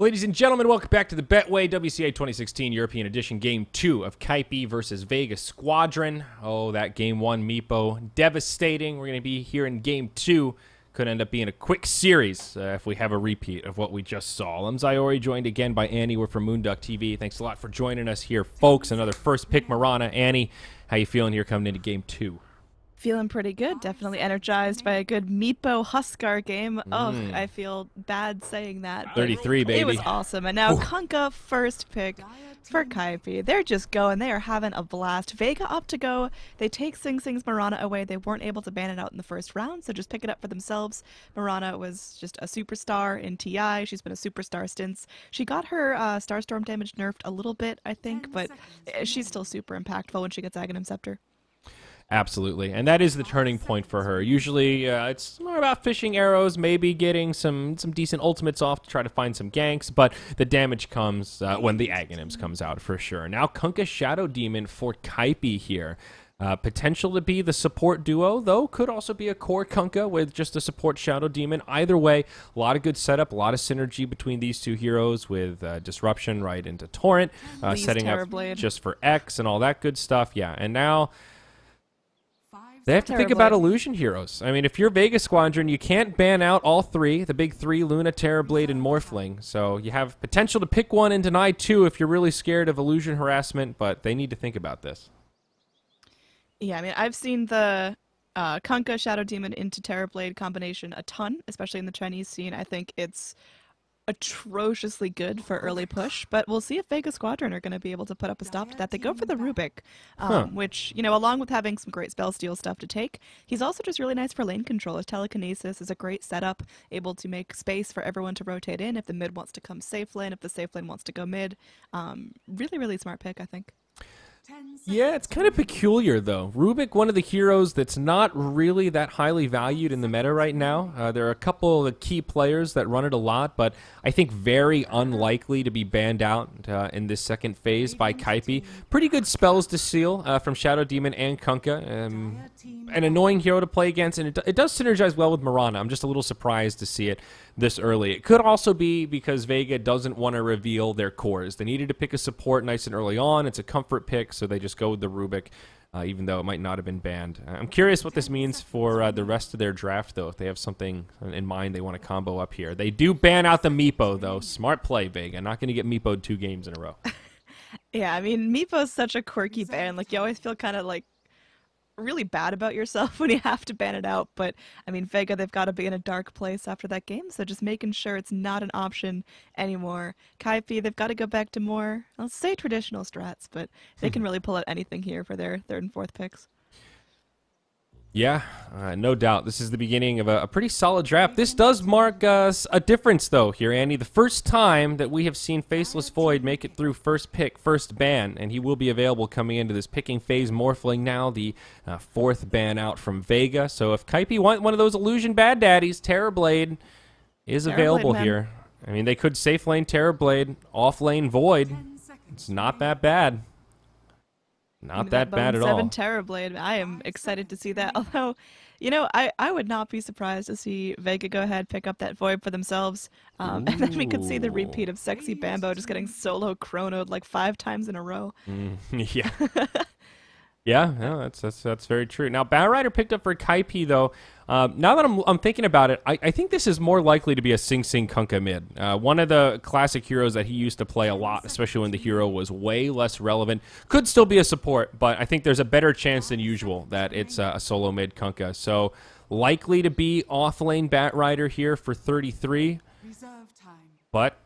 Ladies and gentlemen, welcome back to the Betway WCA 2016 European Edition Game 2 of Kaipi versus Vega Squadron. Oh, that Game 1 Meepo, devastating. We're going to be here in Game 2. Could end up being a quick series if we have a repeat of what we just saw. I'm Zayori, joined again by Annie. We're from Moonduck TV. Thanks a lot for joining us here, folks. Another first pick Marana. Annie, how you feeling here coming into Game 2? Feeling pretty good. Definitely energized by a good Meepo Huskar game. Oh, I feel bad saying that. 33, baby. It was awesome. And now Kunkka, first pick for Kaipi. They're just going. They are having a blast. Vega up to go. They take Sing Sing's Marana away. They weren't able to ban it out in the first round, so just pick it up for themselves. Marana was just a superstar in TI. She's been a superstar since. She got her Starstorm damage nerfed a little bit, I think, but she's still super impactful when she gets Aghanim Scepter. Absolutely, and that is the turning point for her. Usually it's more about fishing arrows, maybe getting some decent ultimates off to try to find some ganks, but the damage comes when the Aghanims comes out for sure. Now Kunkka Shadow Demon for Kaipi here. Potential to be the support duo, though, could also be a core Kunkka with just a support Shadow Demon. Either way, a lot of good setup, a lot of synergy between these two heroes with Disruption right into Torrent, setting up just for X and all that good stuff. Yeah, and now they have to think about illusion heroes. I mean, if you're Vega Squadron, you can't ban out all three, the big three, Luna, Terrorblade, and Morphling. So you have potential to pick one and deny two if you're really scared of illusion harassment, but they need to think about this. Yeah, I mean, I've seen the Kunkka Shadow Demon into Terrorblade combination a ton, especially in the Chinese scene. I think it's atrociously good for early push, but we'll see if Vega Squadron are going to be able to put up a stop to that. They go for the Rubik, which, you know, along with having some great spell steal stuff to take, he's also just really nice for lane control. His telekinesis is a great setup, able to make space for everyone to rotate in if the mid wants to come safe lane, if the safe lane wants to go mid. Really, really smart pick, I think. Yeah, it's kind of peculiar, though. Rubik, one of the heroes that's not really that highly valued in the meta right now. There are a couple of the key players that run it a lot, but I think very unlikely to be banned out in this second phase by Kaipi. Pretty good spells to seal from Shadow Demon and Kunkka. An annoying hero to play against, and it does synergize well with Marana. I'm just a little surprised to see it this early. It could also be because Vega doesn't want to reveal their cores. They needed to pick a support nice and early on. It's a comfort pick, so they just go with the Rubik, even though it might not have been banned. I'm curious what this means for the rest of their draft, though, if they have something in mind they want to combo up here. They do ban out the Meepo, though. Smart play, Vega. Not going to get Meepo'd 2 games in a row. Yeah, I mean, Meepo's such a quirky ban. Like, you always feel kind of like really bad about yourself when you have to ban it out, but I mean, Vega, they've got to be in a dark place after that game, so just making sure it's not an option anymore. Kaipi, they've got to go back to more, I'll say traditional strats, but they can really pull out anything here for their 3rd and 4th picks. Yeah, no doubt. This is the beginning of a pretty solid draft. This does mark a difference, though, here, Andy. The first time that we have seen Faceless Void make it through first pick, first ban, and he will be available coming into this picking phase. Morphling now, the 4th ban out from Vega. So if Kaipi want one of those illusion bad daddies, Terrorblade is available here. I mean, they could safe lane Terrorblade, off lane Void. It's not that bad. Not that bad at all. 7 Terrorblade. I am excited to see that. Although, you know, I would not be surprised to see Vega go ahead, pick up that Void for themselves. And then we could see the repeat of Sexy Bambo just getting solo chronoed like 5 times in a row. Yeah. Yeah, no, that's very true. Now, Batrider picked up for Kaipi, though. Now that I'm thinking about it, I think this is more likely to be a Sing Sing Kunkka mid. One of the classic heroes that he used to play a lot, especially when the hero was way less relevant. Could still be a support, but I think there's a better chance than usual that it's a solo mid Kunkka. So likely to be off-lane Batrider here for 33. But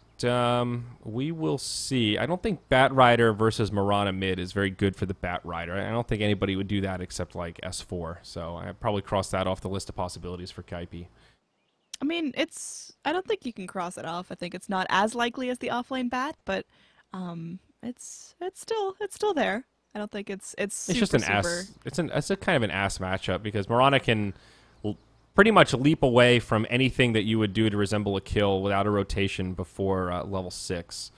we will see. I don't think Batrider versus Marana mid is very good for the Batrider. I don't think anybody would do that except like S4. So I'd probably cross that off the list of possibilities for Kaipi. I mean, I don't think you can cross it off. I think it's not as likely as the offlane Bat, but it's still there. I don't think it's just an ass. It's a kind of an ass matchup because Marana can pretty much leap away from anything that you would do to resemble a kill without a rotation before level 6.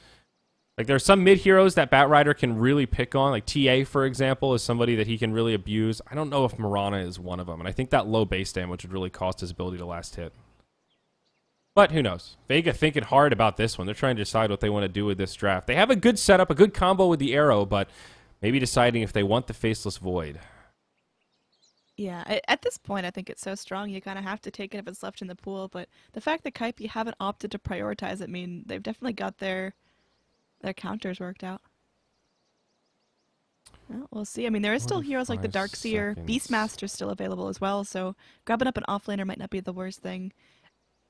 Like, there are some mid heroes that Batrider can really pick on. Like TA, for example, is somebody that he can really abuse. I don't know if Marana is one of them, and I think that low base damage would really cost his ability to last hit. But who knows? Vega thinking hard about this one. They're trying to decide what they want to do with this draft. They have a good setup, a good combo with the arrow, but maybe deciding if they want the Faceless Void. Yeah, at this point, I think it's so strong, you kind of have to take it if it's left in the pool, but the fact that Kaipi haven't opted to prioritize it mean they've definitely got their counters worked out. Well, we'll see. I mean, there is still heroes like the 45 Darkseer. seconds. Beastmaster's still available as well, so grabbing up an offlaner might not be the worst thing.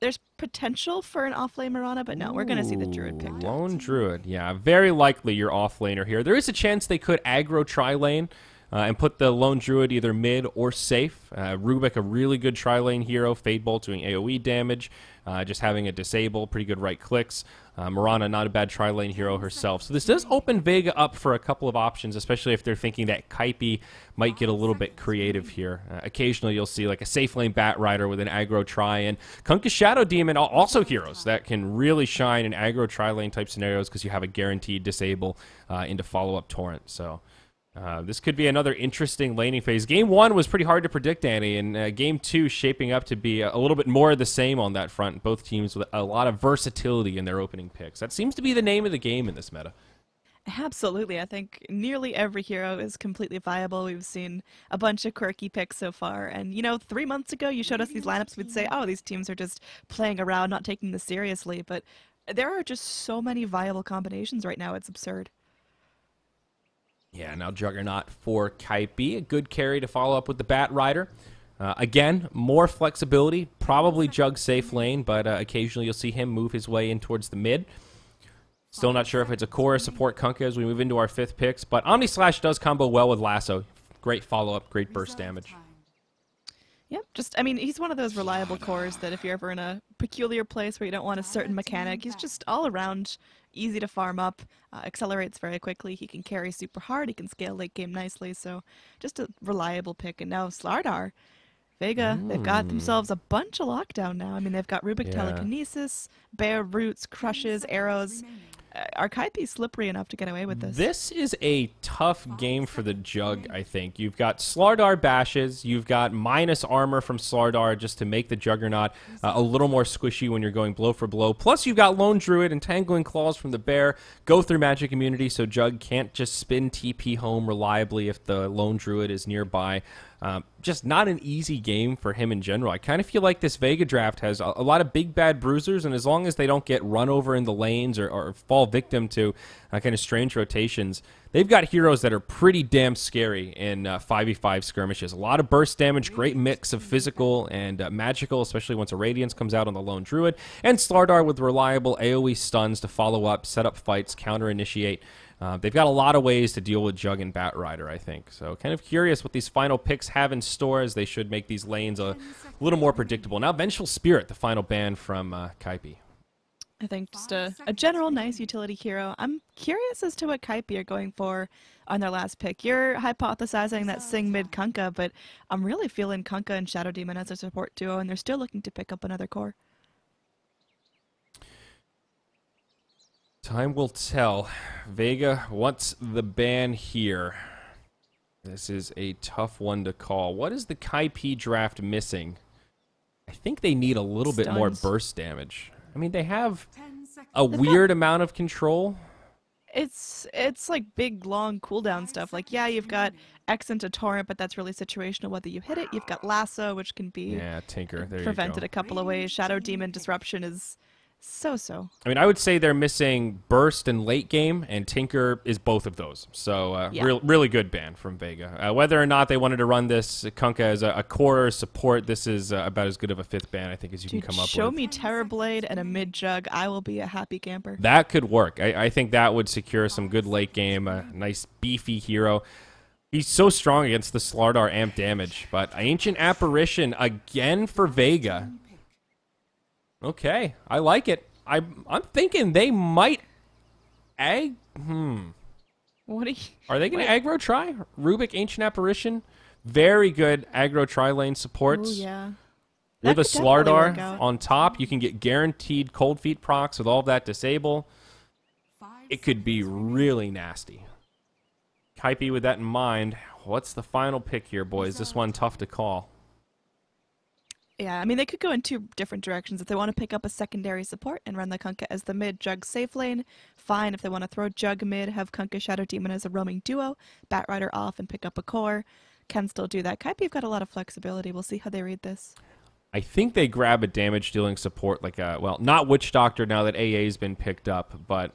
There's potential for an offlane Mirana, but no, we're going to see the Druid picked up. Lone Druid, yeah. Very likely your offlaner here. There is a chance they could aggro tri-lane and put the Lone Druid either mid or safe. Rubik, a really good tri-lane hero. Fadebolt doing AoE damage. Just having a disable, pretty good right clicks. Mirana, not a bad tri-lane hero herself. So this does open Vega up for a couple of options, especially if they're thinking that Kaipi might get a little bit creative here. Occasionally you'll see like a safe lane Bat Rider with an aggro tri, and Kunkka Shadow Demon, also heroes that can really shine in aggro tri-lane type scenarios because you have a guaranteed disable into follow-up Torrent. So this could be another interesting laning phase. Game 1 was pretty hard to predict, Annie, and Game 2 shaping up to be a little bit more of the same on that front. Both teams with a lot of versatility in their opening picks. That seems to be the name of the game in this meta. Absolutely. I think nearly every hero is completely viable. We've seen a bunch of quirky picks so far. And, you know, 3 months ago, you showed us these lineups, we'd say, oh, these teams are just playing around, not taking this seriously. But there are just so many viable combinations right now, it's absurd. Yeah, now Juggernaut for Kaipi. A good carry to follow up with the Bat Rider. Again, more flexibility. Probably Jug safe lane, but occasionally you'll see him move his way in towards the mid. Still not sure if it's a core or support Kunkka as we move into our 5th picks, but Omni Slash does combo well with Lasso. Great follow-up, great burst damage. Yep, I mean, he's one of those reliable cores that if you're ever in a peculiar place where you don't want a certain mechanic, he's just all around easy to farm up, accelerates very quickly, he can carry super hard, he can scale late game nicely, so just a reliable pick. And now Slardar, Vega, they've got themselves a bunch of lockdown now. I mean, they've got Rubik Telekinesis, Bear Roots, Crushes, Arrows. Are Kaipi slippery enough to get away with this? This is a tough game for the Jug, I think. You've got Slardar bashes, you've got minus armor from Slardar just to make the Juggernaut a little more squishy when you're going blow for blow. Plus you've got Lone Druid, Entangling Claws from the Bear, go through magic immunity so Jug can't just spin TP home reliably if the Lone Druid is nearby. Just not an easy game for him in general. I kind of feel like this Vega draft has a lot of big bad bruisers, and as long as they don't get run over in the lanes or fall victim to kind of strange rotations, they've got heroes that are pretty damn scary in 5v5 skirmishes. A lot of burst damage, great mix of physical and magical, especially once a Radiance comes out on the Lone Druid, and Slardar with reliable AoE stuns to follow up, set up fights, counter-initiate. They've got a lot of ways to deal with Jug and Bat Rider, I think. So kind of curious what these final picks have in store, as they should make these lanes a little more predictable. Now Vengeful Spirit, the final ban from Kaipi. I think just a general nice utility hero. I'm curious as to what Kaipi are going for on their last pick. You're hypothesizing that Sing mid Kunkka, but I'm really feeling Kunkka and Shadow Demon as a support duo, and they're still looking to pick up another core. Time will tell. Vega wants the ban here. This is a tough one to call. What is the Kaipi draft missing? I think they need a little bit more burst damage. I mean, they have a weird amount of control. It's like big, long cooldown stuff. Like, yeah, you've got X into Torrent, but that's really situational whether you hit it. You've got Lasso, which can be Tinker. There prevented you go. a couple of ways. Shadow Demon Disruption is so. I mean, I would say they're missing burst and late game, and Tinker is both of those. So really good ban from Vega. Whether or not they wanted to run this Kunkka as a core support, this is about as good of a 5th ban, I think, as you can come up with. Show me Terrorblade and a mid-jug, I will be a happy camper. That could work. I think that would secure some good late game, a nice beefy hero. He's so strong against the Slardar amp damage, but Ancient Apparition again for Vega. Okay, I like it. I'm thinking they might What Are they going to aggro try? Rubik, Ancient Apparition, very good aggro tri lane supports. Oh yeah. With a Slardar on top, you can get guaranteed cold feet procs with all that disable. It could be really nasty. Kaipi, with that in mind, what's the final pick here, boys? This one tough to call. Yeah, I mean, they could go in two different directions. If they want to pick up a secondary support and run the Kunkka as the mid Jug safe lane, fine. If they want to throw Jug mid, have Kunkka Shadow Demon as a roaming duo, Bat Rider off and pick up a core, can still do that. Kaipi have got a lot of flexibility. We'll see how they read this. I think they grab a damage-dealing support like a, well, not Witch Doctor now that AA's been picked up, but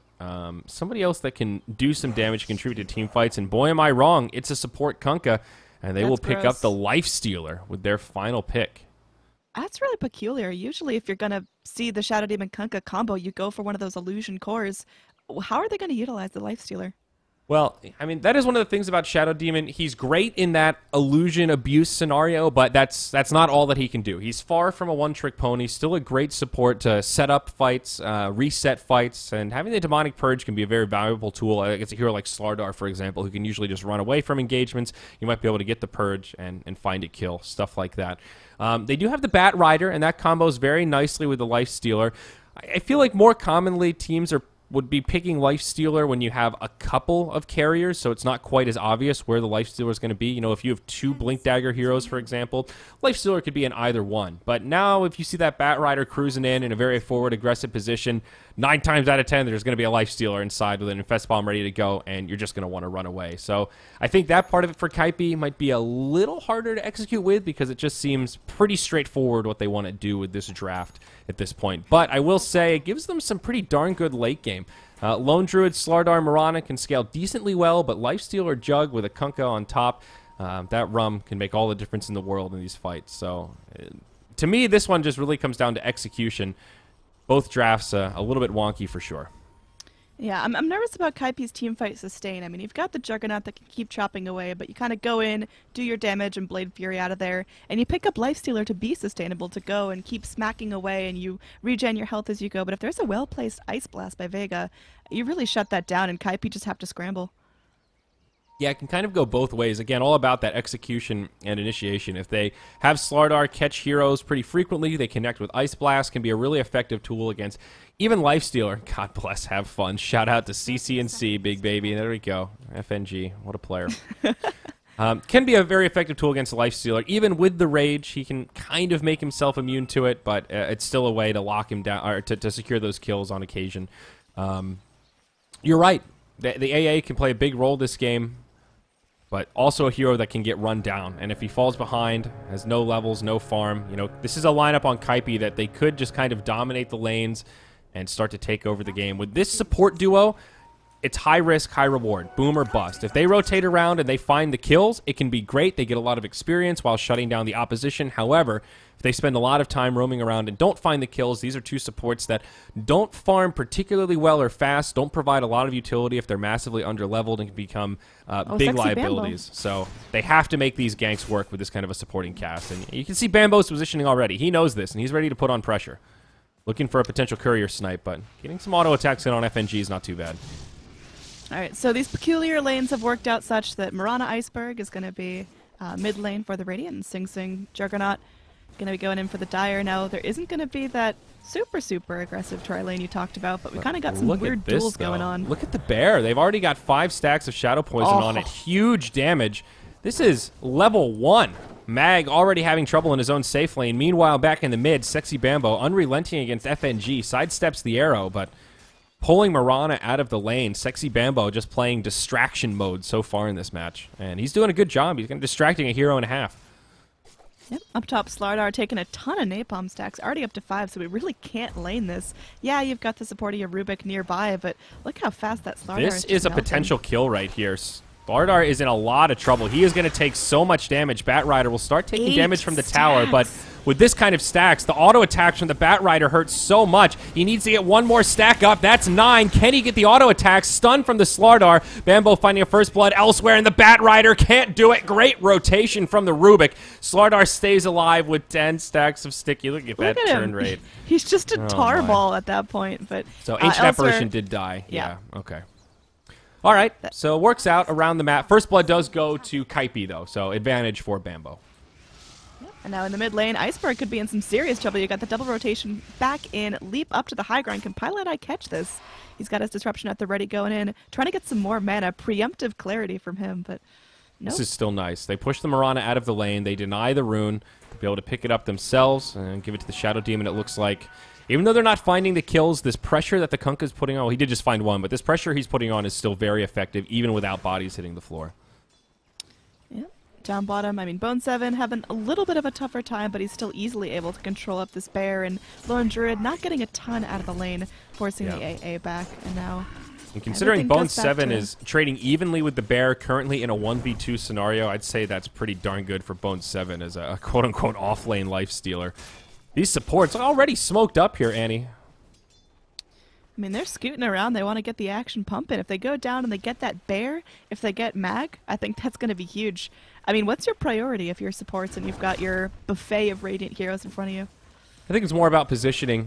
somebody else that can do some damage, contribute to team fights, and boy am I wrong, it's a support Kunkka, and they will pick up the Life Stealer with their final pick. That's really peculiar. Usually if you're going to see the Shadow Demon Kunkka combo, you go for one of those illusion cores. How are they going to utilize the Life Stealer? Well, I mean, that is one of the things about Shadow Demon. He's great in that illusion abuse scenario, but that's not all that he can do. He's far from a one-trick pony, still a great support to set up fights, reset fights, and having the Demonic Purge can be a very valuable tool. It's a hero like Slardar, for example, who can usually just run away from engagements. You might be able to get the Purge and find a kill, stuff like that. They do have the Bat Rider, and that combos very nicely with the Life Stealer. I feel like more commonly teams would be picking Life Stealer when you have a couple of carriers, so it's not quite as obvious where the Life Stealer is going to be. You know, if you have two Blink Dagger heroes, for example, Life Stealer could be in either one. But now, if you see that Bat Rider cruising in a very forward, aggressive position, 9 times out of 10, there's going to be a Life Stealer inside with an Infest Bomb ready to go, and you're just going to want to run away. So I think that part of it for Kaipi might be a little harder to execute with because it just seems pretty straightforward what they want to do with this draft at this point. But I will say it gives them some pretty darn good late game. Lone Druid, Slardar, Mirana can scale decently well, but Life Stealer Jug with a Kunkka on top, that rum can make all the difference in the world in these fights. So to me, this one just really comes down to execution. Both drafts a little bit wonky for sure. Yeah, I'm nervous about Kaipi's teamfight sustain. I mean, you've got the Juggernaut that can keep chopping away, but you kind of go in, do your damage, and Blade Fury out of there, and you pick up Lifestealer to be sustainable, to go and keep smacking away, and you regen your health as you go. But if there's a well-placed Ice Blast by Vega, you really shut that down, and Kaipi just have to scramble. Yeah, it can kind of go both ways. Again, all about that execution and initiation. If they have Slardar catch heroes pretty frequently, they connect with Ice Blast, can be a really effective tool against even Lifestealer. God bless, have fun. Shout out to CCNC, big baby. There we go. FNG, what a player. Can be a very effective tool against Lifestealer. Even with the Rage, he can kind of make himself immune to it, but it's still a way to lock him down, or to secure those kills on occasion. You're right. The AA can play a big role this game, but also a hero that can get run down. And if he falls behind, has no levels, no farm, you know, this is a lineup on Kaipi that they could just kind of dominate the lanes and start to take over the game. With this support duo, it's high risk, high reward, boom or bust. If they rotate around and they find the kills, it can be great. They get a lot of experience while shutting down the opposition. However, if they spend a lot of time roaming around and don't find the kills, these are two supports that don't farm particularly well or fast, don't provide a lot of utility if they're massively underleveled and can become big liabilities. Bambo. So they have to make these ganks work with this kind of a supporting cast. And you can see Bambo's positioning already. He knows this, and he's ready to put on pressure. Looking for a potential courier snipe, but getting some auto attacks in on FNG is not too bad. All right, so these peculiar lanes have worked out such that Mirana Iceberg is going to be mid lane for the Radiant, and Sing Sing Juggernaut going to be going in for the Dire. Now, there isn't going to be that super aggressive tri lane you talked about, but we kind of got some weird duels going on. Look at the bear. They've already got 5 stacks of Shadow Poison on it. Huge damage. This is level 1. Mag already having trouble in his own safe lane. Meanwhile, back in the mid, Sexy Bambo unrelenting against FNG. Sidesteps the arrow, but pulling Mirana out of the lane. Sexy Bambo just playing distraction mode so far in this match. And he's doing a good job. He's distracting a hero and a half. Yep, up top, Slardar taking a ton of Napalm stacks, already up to 5, so we really can't lane this. Yeah, you've got the support of your Rubik nearby, but look how fast that Slardar is. This is a potential kill right here. Slardar is in a lot of trouble. He is going to take so much damage. Bat Rider will start taking damage from the tower, but with this kind of stacks, the auto attacks from the Bat Rider hurts so much. He needs to get one more stack up. That's 9. Can he get the auto attacks? Stun from the Slardar. Bambo finding a first blood elsewhere, and the Bat Rider can't do it. Great rotation from the Rubik. Slardar stays alive with 10 stacks of sticky. Look at that turn rate. He's just a tar ball at that point. But so Ancient Apparition did die. Yeah. Okay. All right, so it works out around the map. First blood does go to Kaipi, though, so advantage for Bambo. And now in the mid lane, Iceberg could be in some serious trouble. You got the double rotation back in, leap up to the high ground. Can Pilot Eye catch this? He's got his disruption at the ready going in, trying to get some more mana, preemptive clarity from him, but Nope. This is still nice. They push the Mirana out of the lane. They deny the rune to be able to pick it up themselves and give it to the Shadow Demon, it looks like. Even though they're not finding the kills, this pressure that the Kunkka is putting on, well, he did just find one, but this pressure he's putting on is still very effective, even without bodies hitting the floor. Yeah. Down bottom, I mean, Bone7 having a little bit of a tougher time, but he's still easily able to control up this bear, and Lone Druid not getting a ton out of the lane, forcing the AA back, and now... And considering Bone7 is trading evenly with the bear, currently in a 1v2 scenario, I'd say that's pretty darn good for Bone7 as a quote-unquote off-lane lifestealer. These supports are already smoked up here, Annie. I mean, they're scooting around. They want to get the action pumping. If they go down and they get that bear, if they get mag, I think that's going to be huge. I mean, what's your priority if you're supports and you've got your buffet of Radiant heroes in front of you? I think it's more about positioning,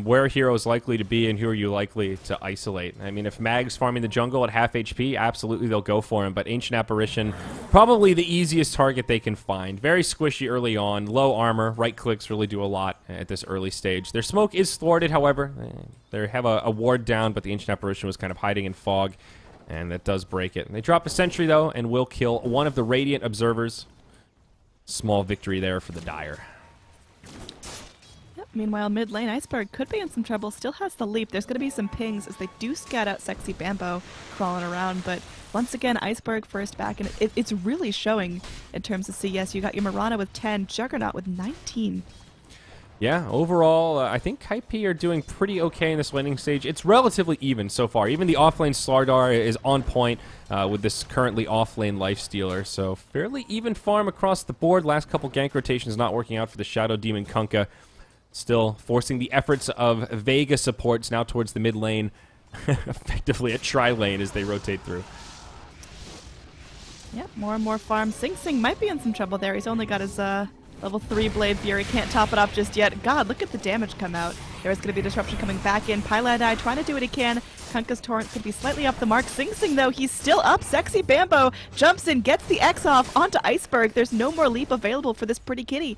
where a hero is likely to be and who are you likely to isolate. I mean, if Mag's farming the jungle at half HP, absolutely they'll go for him, but Ancient Apparition, probably the easiest target they can find. Very squishy early on, low armor, right clicks really do a lot at this early stage. Their smoke is thwarted, however. They have a ward down, but the Ancient Apparition was kind of hiding in fog, and that does break it. They drop a sentry, though, and will kill one of the Radiant observers. Small victory there for the Dire. Meanwhile, mid lane, Iceberg could be in some trouble, still has the leap. There's going to be some pings as they do scout out Sexy Bambo crawling around, but once again, Iceberg first back, and it's really showing in terms of CS. You got your Mirana with 10, Juggernaut with 19. Yeah, overall, I think Kaipi are doing pretty okay in this laning stage. It's relatively even so far. Even the offlane Slardar is on point with this currently offlane lifestealer, so fairly even farm across the board. Last couple gank rotations not working out for the Shadow Demon Kunkka. Still forcing the efforts of Vega supports now towards the mid lane. Effectively a tri-lane as they rotate through. Yep, more and more farm. Sing Sing might be in some trouble there. He's only got his level 3 Blade Fury. Can't top it up just yet. God, look at the damage come out. There is going to be disruption coming back in. Pyladai trying to do what he can. Kunkka's Torrent could be slightly off the mark. Sing Sing, though, he's still up. Sexy Bambo jumps in, gets the X off onto Iceberg. There's no more leap available for this pretty kitty.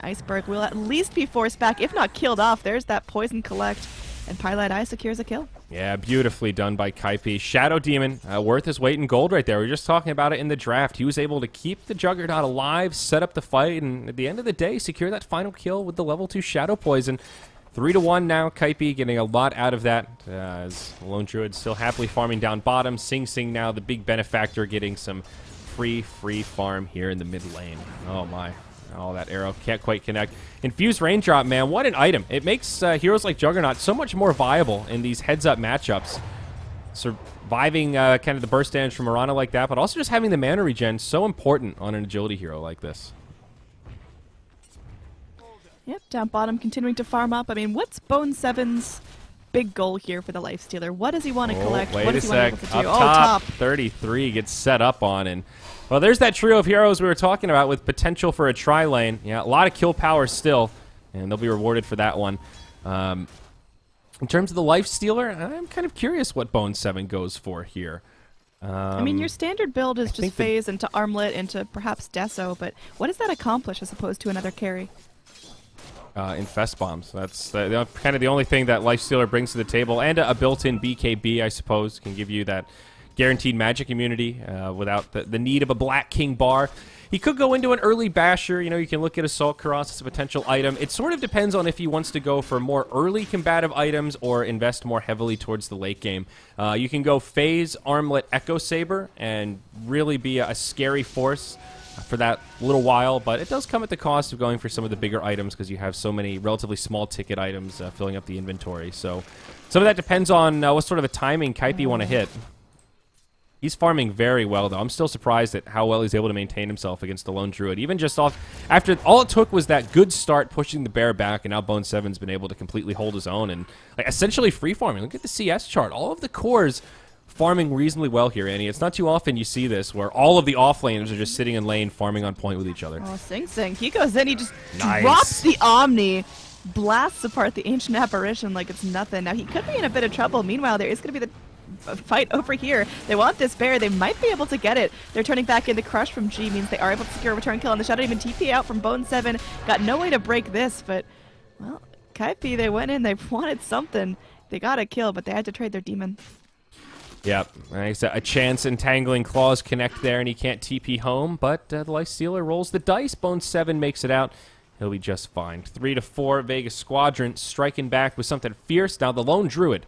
Iceberg will at least be forced back, if not killed off. There's that poison collect, and Pyladai secures a kill. Yeah, beautifully done by Kaipi. Shadow Demon, worth his weight in gold right there. We were just talking about it in the draft. He was able to keep the Juggernaut alive, set up the fight, and at the end of the day, secure that final kill with the level 2 Shadow Poison. 3-1 now, Kaipi getting a lot out of that, as Lone Druid still happily farming down bottom. Sing Sing now, the big benefactor, getting some free farm here in the mid lane. Oh my. Oh, that arrow can't quite connect. Infused Raindrop, man, what an item. It makes heroes like Juggernaut so much more viable in these heads-up matchups. Surviving kind of the burst damage from Mirana like that, but also just having the mana regen so important on an agility hero like this. Yep, down bottom, continuing to farm up. I mean, what's Bone7's big goal here for the Lifestealer? What does he want to collect? Wait what a does he want sec. to be able to do? Up top, Top. 33 gets set up on, and well, there's that trio of heroes we were talking about with potential for a tri-lane. Yeah, a lot of kill power still, and they'll be rewarded for that one. In terms of the Lifestealer, I'm kind of curious what Bone7 goes for here. I mean, your standard build is just phase into Armlet, into perhaps Deso, but what does that accomplish as opposed to another carry? Infest bombs. That's kind of the only thing that Lifestealer brings to the table, and a built-in BKB, I suppose, can give you that guaranteed magic immunity without the need of a Black King bar. He could go into an early Basher. You know, you can look at Assault Cuirass as a potential item. It sort of depends on if he wants to go for more early combative items or invest more heavily towards the late game. You can go Phase, Armlet, Echo Saber, and really be a scary force for that little while, but it does come at the cost of going for some of the bigger items because you have so many relatively small ticket items filling up the inventory. So some of that depends on what sort of a timing Kaipi want to hit. He's farming very well, though. I'm still surprised at how well he's able to maintain himself against the Lone Druid. Even just off, after all it took was that good start pushing the bear back, and now Bone7's been able to completely hold his own and like, essentially free farming. Look at the CS chart. All of the cores farming reasonably well here, Annie. It's not too often you see this, where all of the offlaners are just sitting in lane farming on point with each other. Oh, Sing Sing. He goes in, he just drops the Omni, blasts apart the Ancient Apparition like it's nothing. Now, he could be in a bit of trouble. Meanwhile, there is going to be the fight over here. They want this bear. They might be able to get it. They're turning back in. The crush from G means they are able to secure a return kill on the Shadow Demon. TP out from Bone7. Got no way to break this, but, well, Kaipi, they went in. They wanted something. They got a kill, but they had to trade their demon. Yep, nice. A chance entangling claws connect there, and he can't TP home, but the Lifestealer rolls the dice. Bone 7 makes it out. He'll be just fine. 3-4, Vega Squadron striking back with something fierce. Now the Lone Druid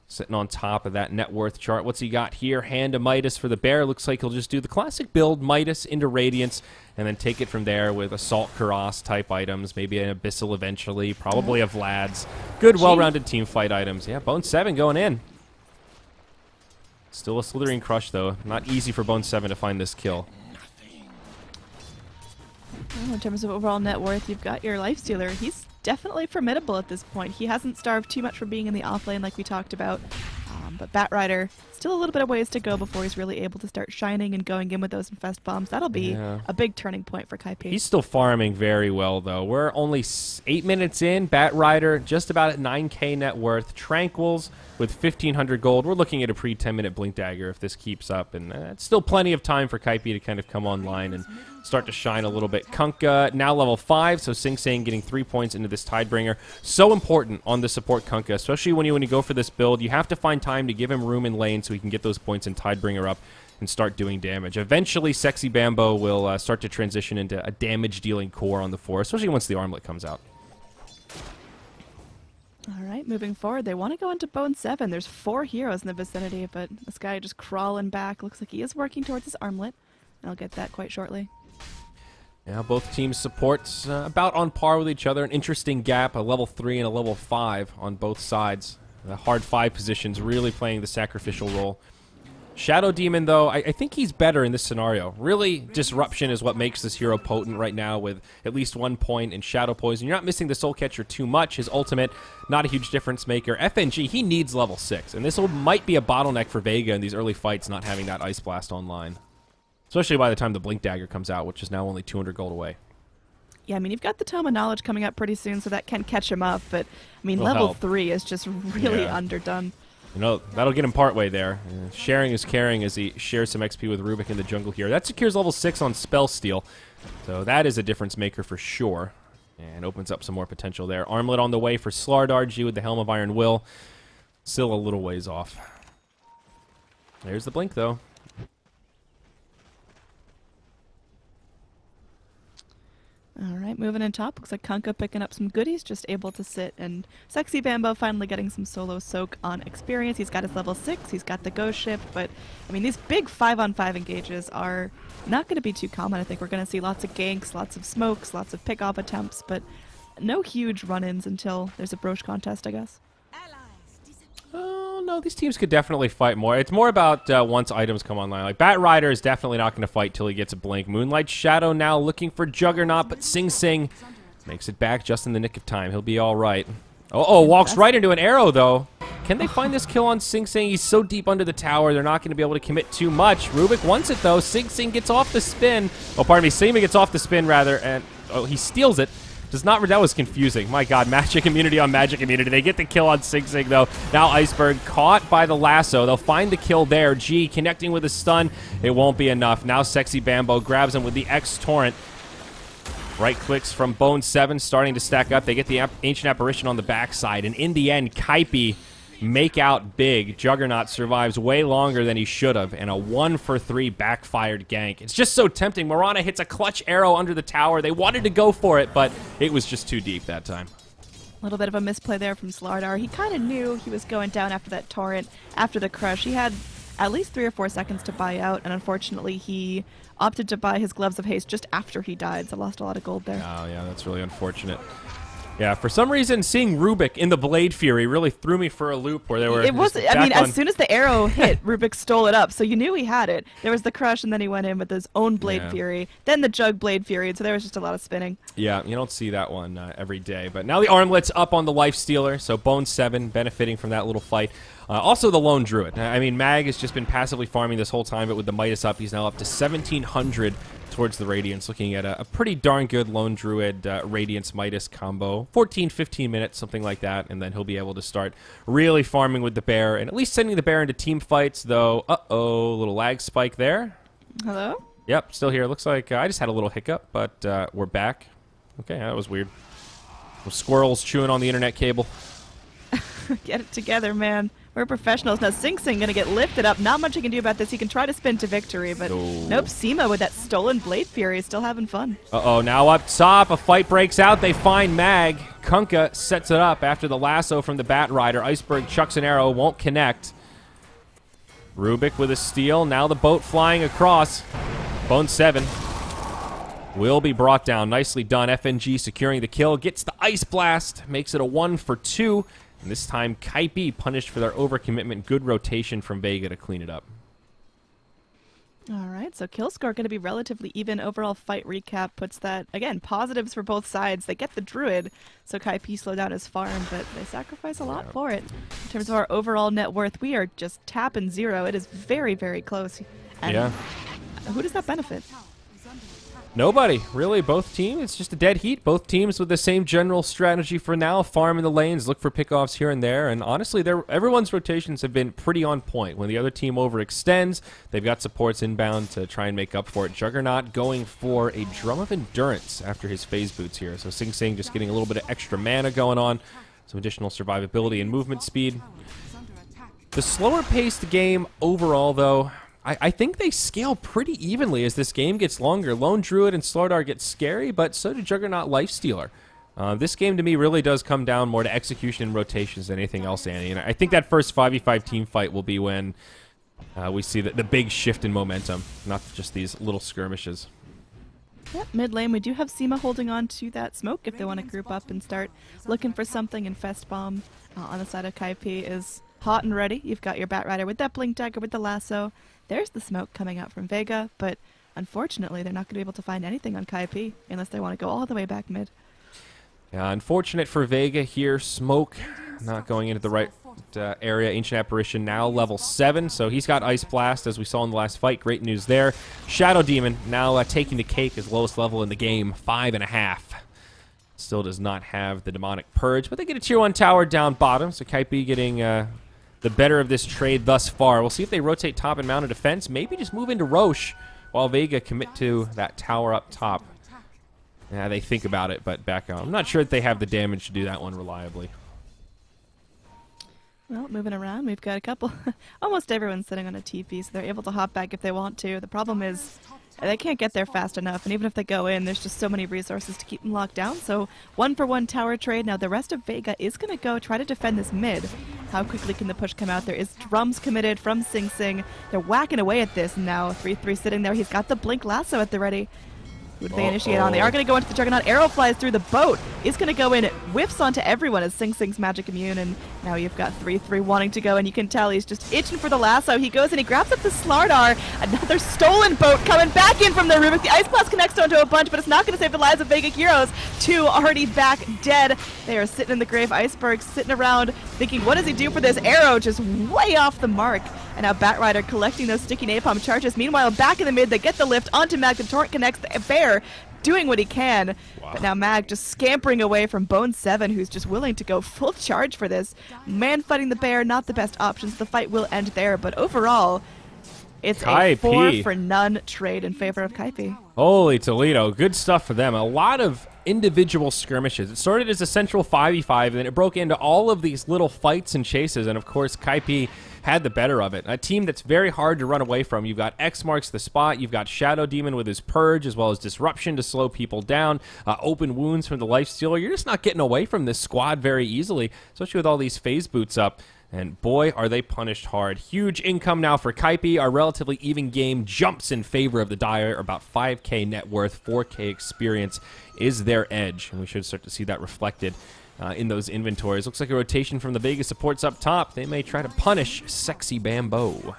sitting on top of that net worth chart. What's he got here? Hand of Midas for the bear. Looks like he'll just do the classic build, Midas into Radiance, and then take it from there with Assault Karas type items, maybe an Abyssal eventually, probably a Vlad's. Good, well-rounded team fight items. Yeah, Bone 7 going in. Still a Slithering Crush, though. Not easy for Bone 7 to find this kill. Well, in terms of overall net worth, you've got your Lifestealer. He's definitely formidable at this point. He hasn't starved too much for being in the offlane like we talked about. But Batrider, still a little bit of ways to go before he's really able to start shining and going in with those Infest Bombs. That'll be a big turning point for Kaipi. He's still farming very well, though. We're only 8 minutes in. Batrider just about at 9k net worth. Tranquils with 1,500 gold. We're looking at a pre-10-minute Blink Dagger if this keeps up. And it's still plenty of time for Kaipi to kind of come online and start to shine a little bit. Kunkka now level 5, so Sing Sing getting 3 points into this Tidebringer. So important on the support Kunkka, especially when you go for this build. You have to find time to give him room in lane so he can get those points in Tidebringer up and start doing damage. Eventually, Sexy Bambo will start to transition into a damage-dealing core on the 4, especially once the armlet comes out. All right, moving forward, they want to go into Bone 7. There's 4 heroes in the vicinity, but this guy just crawling back. Looks like he is working towards his armlet. I'll get that quite shortly. Yeah, both teams' supports about on par with each other. An interesting gap, a level 3 and a level 5 on both sides. The hard 5 positions really playing the sacrificial role. Shadow Demon, though, I think he's better in this scenario. Really, Disruption is what makes this hero potent right now with at least 1 point in Shadow Poison. You're not missing the Soul Catcher too much. His ultimate, not a huge difference maker. FNG, he needs level 6, and this might be a bottleneck for Vega in these early fights, not having that Ice Blast online. Especially by the time the Blink Dagger comes out, which is now only 200 gold away. Yeah, I mean, you've got the Tome of Knowledge coming up pretty soon, so that can catch him up, but, I mean, level 3 is just really underdone. You know, that'll get him partway there. Sharing is caring as he shares some XP with Rubik in the jungle here. That secures level 6 on Spell Steal, so that is a difference maker for sure, and opens up some more potential there. Armlet on the way for Slardargy with the Helm of Iron Will. Still a little ways off. There's the blink, though. All right, moving in top. Looks like Kunkka picking up some goodies, just able to sit. And Sexy Bambo finally getting some solo soak on experience. He's got his level 6, he's got the Ghost Ship, but, I mean, these big 5-on-5 engages are not going to be too common. I think we're going to see lots of ganks, lots of smokes, lots of pick-off attempts, but no huge run-ins until there's a broche contest, I guess. Oh, no, these teams could definitely fight more. It's more about once items come online. Like, Batrider is definitely not going to fight till he gets a blink. Moonlight Shadow now looking for Juggernaut, but Sing Sing makes it back just in the nick of time. He'll be all right. Oh, walks right into an arrow, though. Can they find this kill on Sing Sing? He's so deep under the tower, they're not going to be able to commit too much. Rubik wants it, though. Sing Sing gets off the spin. Oh, pardon me. Seema gets off the spin, rather, and he steals it. That was confusing. My God, Magic Immunity on Magic Immunity. They get the kill on Sing Sing, though. Now Iceberg caught by the lasso. They'll find the kill there. G connecting with a stun. It won't be enough. Now Sexy Bambo grabs him with the X Torrent. Right clicks from Bone 7 starting to stack up. They get the Ancient Apparition on the backside. And in the end, Kaipi make out big. Juggernaut survives way longer than he should have, and a 1-for-3 backfired gank. It's just so tempting. Mirana hits a clutch arrow under the tower. They wanted to go for it, but it was just too deep that time. A little bit of a misplay there from Slardar. He kind of knew he was going down after that torrent, after the crush. He had at least 3 or 4 seconds to buy out, and unfortunately he opted to buy his Gloves of Haste just after he died, so lost a lot of gold there. Oh, yeah, that's really unfortunate. Yeah, for some reason, seeing Rubik in the Blade Fury really threw me for a loop where they were. As soon as the arrow hit, Rubik stole it up, so you knew he had it. There was the crush, and then he went in with his own Blade Fury, then the Jug Blade Fury, so there was just a lot of spinning. Yeah, you don't see that one every day. But now the Armlet's up on the Lifestealer, so Bone 7 benefiting from that little fight. Also the Lone Druid. I mean, Mag has just been passively farming this whole time, but with the Midas up, he's now up to 1,700 towards the Radiance, looking at a pretty darn good Lone Druid Radiance Midas combo. 14-15 minutes, something like that, and then he'll be able to start really farming with the bear, and at least sending the bear into team fights, though. Uh-oh, little lag spike there. Hello? Yep, still here. Looks like I just had a little hiccup, but we're back. Okay, that was weird. Squirrels chewing on the internet cable. Get it together, man. We're professionals. Now Sing Sing gonna get lifted up. Not much he can do about this. He can try to spin to victory, but nope. Seema with that stolen Blade Fury is still having fun. Uh-oh, now up top, a fight breaks out. They find Mag. Kunkka sets it up after the lasso from the Bat Rider. Iceberg chucks an arrow, won't connect. Rubik with a steal. Now the boat flying across. Bone 7 will be brought down. Nicely done. FNG securing the kill. Gets the Ice Blast. Makes it a 1 for 2. And this time, Kaipi punished for their overcommitment. Good rotation from Vega to clean it up. All right, so kill score going to be relatively even. Overall fight recap puts that, again, positives for both sides. They get the Druid, so Kaipi slow down his farm, but they sacrifice a lot for it. In terms of our overall net worth, we are just tapping 0. It is very, very close. And who does that benefit? Nobody, really. Both teams, it's just a dead heat. Both teams with the same general strategy for now. Farm in the lanes, look for pickoffs here and there. And honestly, everyone's rotations have been pretty on point. When the other team overextends, they've got supports inbound to try and make up for it. Juggernaut going for a Drum of Endurance after his phase boots here. So Sing Sing just getting a little bit of extra mana going on. Some additional survivability and movement speed. The slower paced game overall, though, I think they scale pretty evenly as this game gets longer. Lone Druid and Slardar get scary, but so do Juggernaut Lifestealer. This game to me really does come down more to execution and rotations than anything else, Annie. And I think that first 5v5 team fight will be when we see the big shift in momentum, not just these little skirmishes. Yep, mid lane we do have Seema holding on to that smoke if they want to group up and start looking for something. And Fest Bomb on the side of Kaipi is hot and ready. You've got your Bat Rider with that Blink Dagger with the lasso. There's the smoke coming out from Vega, but unfortunately they're not going to be able to find anything on Kaipi unless they want to go all the way back mid. Yeah, unfortunate for Vega here. Smoke not going into the right area. Ancient Apparition now level 7, so he's got Ice Blast as we saw in the last fight. Great news there. Shadow Demon now taking the cake as lowest level in the game, 5.5. Still does not have the Demonic Purge, but they get a tier 1 tower down bottom, so Kaipi getting the better of this trade thus far. We'll see if they rotate top and mount a defense. Maybe just move into Roche while Vega commit to that tower up top. Yeah, they think about it, but back on. I'm not sure that they have the damage to do that one reliably. Well, moving around, we've got a couple. Almost everyone's sitting on a TP, so they're able to hop back if they want to. The problem is they can't get there fast enough, and even if they go in, there's just so many resources to keep them locked down. So 1-for-1 tower trade. Now the rest of Vega is going to go try to defend this mid. How quickly can the push come out? There is drums committed from Sing Sing. They're whacking away at this now. 3-3 sitting there. He's got the Blink Lasso at the ready. Who do they initiate on? They are going to go into the Juggernaut. Arrow flies through the boat. Is going to go in. Whiffs onto everyone as Sing Sing's magic immune. And now you've got 3-3 wanting to go. And you can tell he's just itching for the lasso. He goes and he grabs up the Slardar. Another stolen boat coming back in from the Rubik. The Ice Blast connects onto a bunch, but it's not going to save the lives of Vega heroes. 2 already back dead. They are sitting in the grave. Iceberg sitting around thinking, what does he do for this arrow? Just way off the mark. And now Bat Rider collecting those sticky napalm charges. Meanwhile, back in the mid, they get the lift onto Mag. The torrent connects. The Bear doing what he can. Wow. But now Mag just scampering away from Bone 7, who's just willing to go full charge for this. Man fighting the Bear, not the best options. The fight will end there, but overall, it's a 4-for-none trade in favor of Kaipi. Holy Toledo, good stuff for them. A lot of individual skirmishes. It started as a central 5v5, and then it broke into all of these little fights and chases, and of course Kaipi had the better of it. A team that's very hard to run away from. You've got X marks the spot. You've got Shadow Demon with his Purge, as well as Disruption to slow people down. Open Wounds from the Lifestealer. You're just not getting away from this squad very easily, especially with all these phase boots up. And boy, are they punished hard. Huge income now for Kaipi. Our relatively even game jumps in favor of the Dire. About 5k net worth, 4k experience is their edge. And we should start to see that reflected in those inventories. Looks like a rotation from the Vega supports up top. They may try to punish Sexy Bamboo.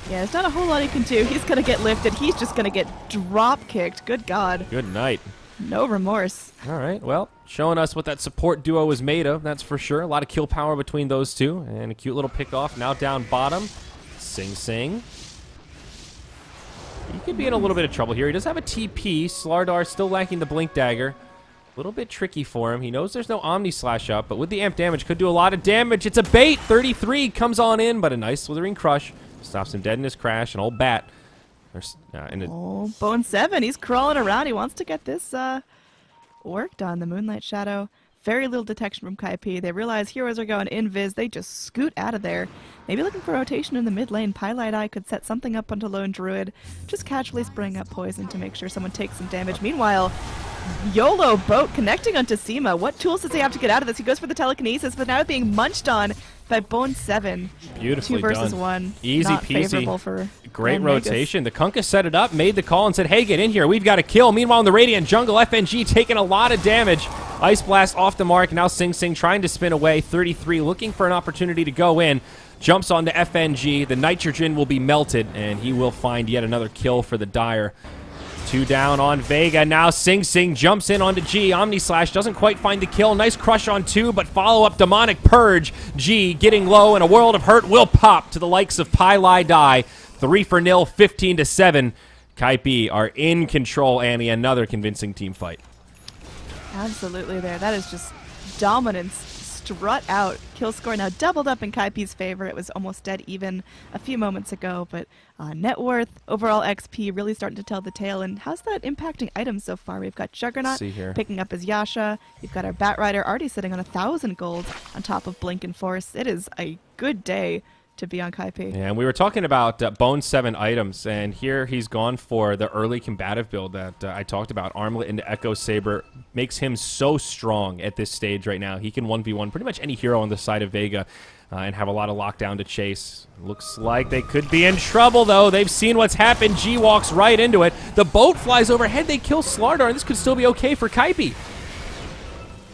Yeah, there's not a whole lot he can do. He's going to get lifted. He's just going to get drop-kicked. Good God. Good night. No remorse. All right, well, showing us what that support duo is made of, that's for sure. A lot of kill power between those two, and a cute little pick-off now down bottom. Sing Sing. He could be in a little bit of trouble here. He does have a TP. Slardar still lacking the Blink Dagger. A little bit tricky for him. He knows there's no Omni Slash up, but with the amp damage, could do a lot of damage. It's a bait. 33 comes on in, but a nice Slithering Crush stops him dead in his crash. An old bat. Bone 7, he's crawling around. He wants to get this worked on. The Moonlight Shadow Very little detection from Kaipi. They realize heroes are going invis. They just scoot out of there. Maybe looking for rotation in the mid lane. Pylite Eye could set something up onto Lone Druid. Just casually spraying up poison to make sure someone takes some damage. Meanwhile, YOLO boat connecting onto Seema. What tools does he have to get out of this? He goes for the telekinesis, but now being munched on by Bone 7. Beautifully 2 versus done. 1. Easy Not peasy. favorable for Great Grand rotation. The Kunkka set it up, made the call, and said, hey, get in here. We've got a kill. Meanwhile, in the Radiant jungle, FNG taking a lot of damage. Ice Blast off the mark. Now Sing Sing trying to spin away. 33 looking for an opportunity to go in. Jumps onto FNG. The nitrogen will be melted, and he will find yet another kill for the Dire. 2 down on Vega. Now Sing Sing jumps in onto G. Omni Slash doesn't quite find the kill. Nice crush on 2, but follow-up Demonic Purge. G getting low, and a World of Hurt will pop to the likes of Pylai Die. 3-0, 15-7. Kaipi are in control, Annie. Another convincing team fight. Absolutely there. That is just dominance. Strut out. Kill score now doubled up in Kaipi's favor. It was almost dead even a few moments ago, but net worth, overall XP really starting to tell the tale. And how's that impacting items so far? We've got Juggernaut picking up his Yasha. You've got our Batrider already sitting on 1,000 gold on top of Blink and Force. It is a good day to be on Kaipi. Yeah, and we were talking about Bone 7 items, and here he's gone for the early combative build that I talked about. Armlet into Echo Saber makes him so strong at this stage right now. He can 1v1 pretty much any hero on the side of Vega and have a lot of lockdown to chase. Looks like they could be in trouble, though. They've seen what's happened. G walks right into it. The boat flies overhead. They kill Slardar, and this could still be okay for Kaipi.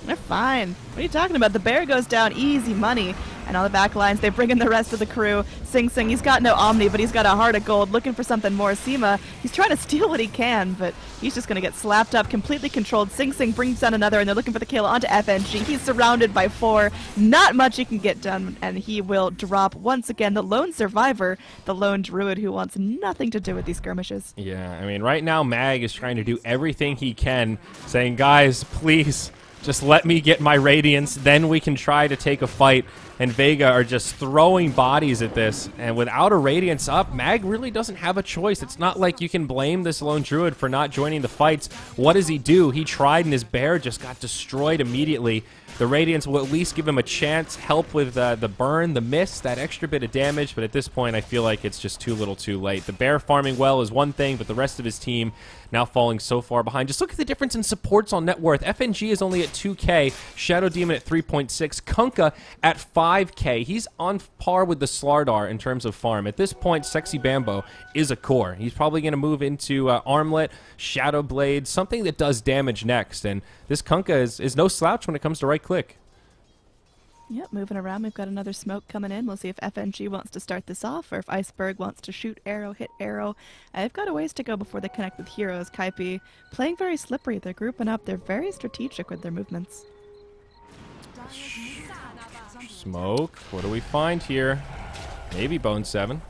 They're fine. What are you talking about? The bear goes down. Easy money. And on the back lines, they bring in the rest of the crew. Sing Sing, he's got no Omni, but he's got a heart of gold, looking for something more. Seema, he's trying to steal what he can, but he's just going to get slapped up, completely controlled. Sing Sing brings down another, and they're looking for the kill onto FNG. He's surrounded by 4. Not much he can get done, and he will drop once again. The lone survivor, the lone druid who wants nothing to do with these skirmishes. Yeah, I mean, right now, Mag is trying to do everything he can, saying, guys, please, just let me get my Radiance, then we can try to take a fight. And Vega are just throwing bodies at this. And without a Radiance up, Mag really doesn't have a choice. It's not like you can blame this lone druid for not joining the fights. What does he do? He tried, and his bear just got destroyed immediately. The Radiance will at least give him a chance, help with the burn, the miss, that extra bit of damage, but at this point I feel like it's just too little too late. The bear farming well is one thing, but the rest of his team now falling so far behind. Just look at the difference in supports on net worth. FNG is only at 2K, Shadow Demon at 3.6, Kunkka at 5K. He's on par with the Slardar in terms of farm. At this point, Sexy Bambo is a core. He's probably going to move into Armlet, Shadow Blade, something that does damage next, and this Kunkka is no slouch when it comes to right click. Yep, moving around. We've got another smoke coming in. We'll see if FNG wants to start this off or if Iceberg wants to shoot arrow, hit arrow. They've got a ways to go before they connect with heroes. Kaipi playing very slippery. They're grouping up. They're very strategic with their movements. Smoke. What do we find here? Maybe Bone 7.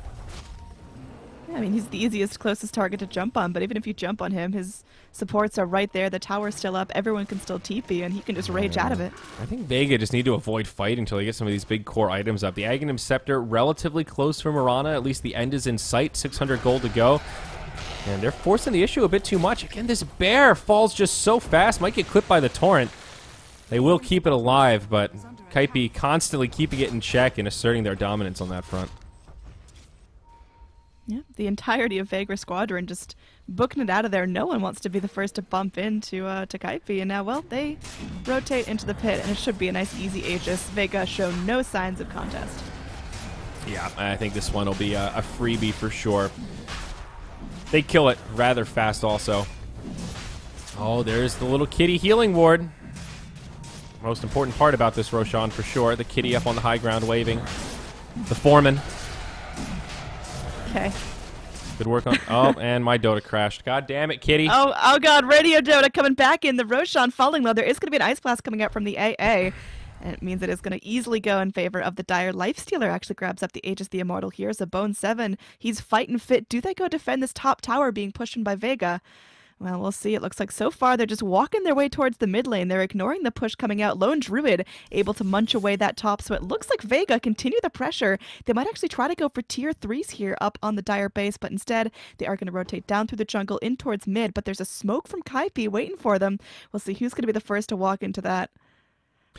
Yeah, I mean, he's the easiest, closest target to jump on, but even if you jump on him, his supports are right there. The tower's still up. Everyone can still TP, and he can just rage out of it. I think Vega just need to avoid fight until he gets some of these big core items up. The Aghanim Scepter relatively close for Mirana. At least the end is in sight. 600 gold to go. And they're forcing the issue a bit too much. Again, this bear falls just so fast. Might get clipped by the torrent. They will keep it alive, but Kaipi constantly keeping it in check and asserting their dominance on that front. Yeah, the entirety of Vega Squadron just booking it out of there. No one wants to be the first to bump into to Kaipi, and now, well, they rotate into the pit, and it should be a nice, easy Aegis. Vega show no signs of contest. Yeah, I think this one will be a freebie for sure. They kill it rather fast also. Oh, there's the little kitty healing ward. Most important part about this Roshan for sure. The kitty up on the high ground waving. The foreman. Okay. Good work on... Oh, and my Dota crashed. God damn it, kitty. Oh God, Radio Dota coming back in. The Roshan falling low. There is going to be an Ice Blast coming out from the AA. And it means it is going to easily go in favor of the Dire. Lifestealer actually grabs up the Aegis the Immortal here. So Bone 7, he's fighting fit. Do they go defend this top tower being pushed in by Vega? Well, we'll see. It looks like so far they're just walking their way towards the mid lane. They're ignoring the push coming out. Lone Druid able to munch away that top. So it looks like Vega continue the pressure. They might actually try to go for tier 3s here up on the Dire base, but instead they are going to rotate down through the jungle in towards mid. But there's a smoke from Kaipi waiting for them. We'll see who's going to be the first to walk into that.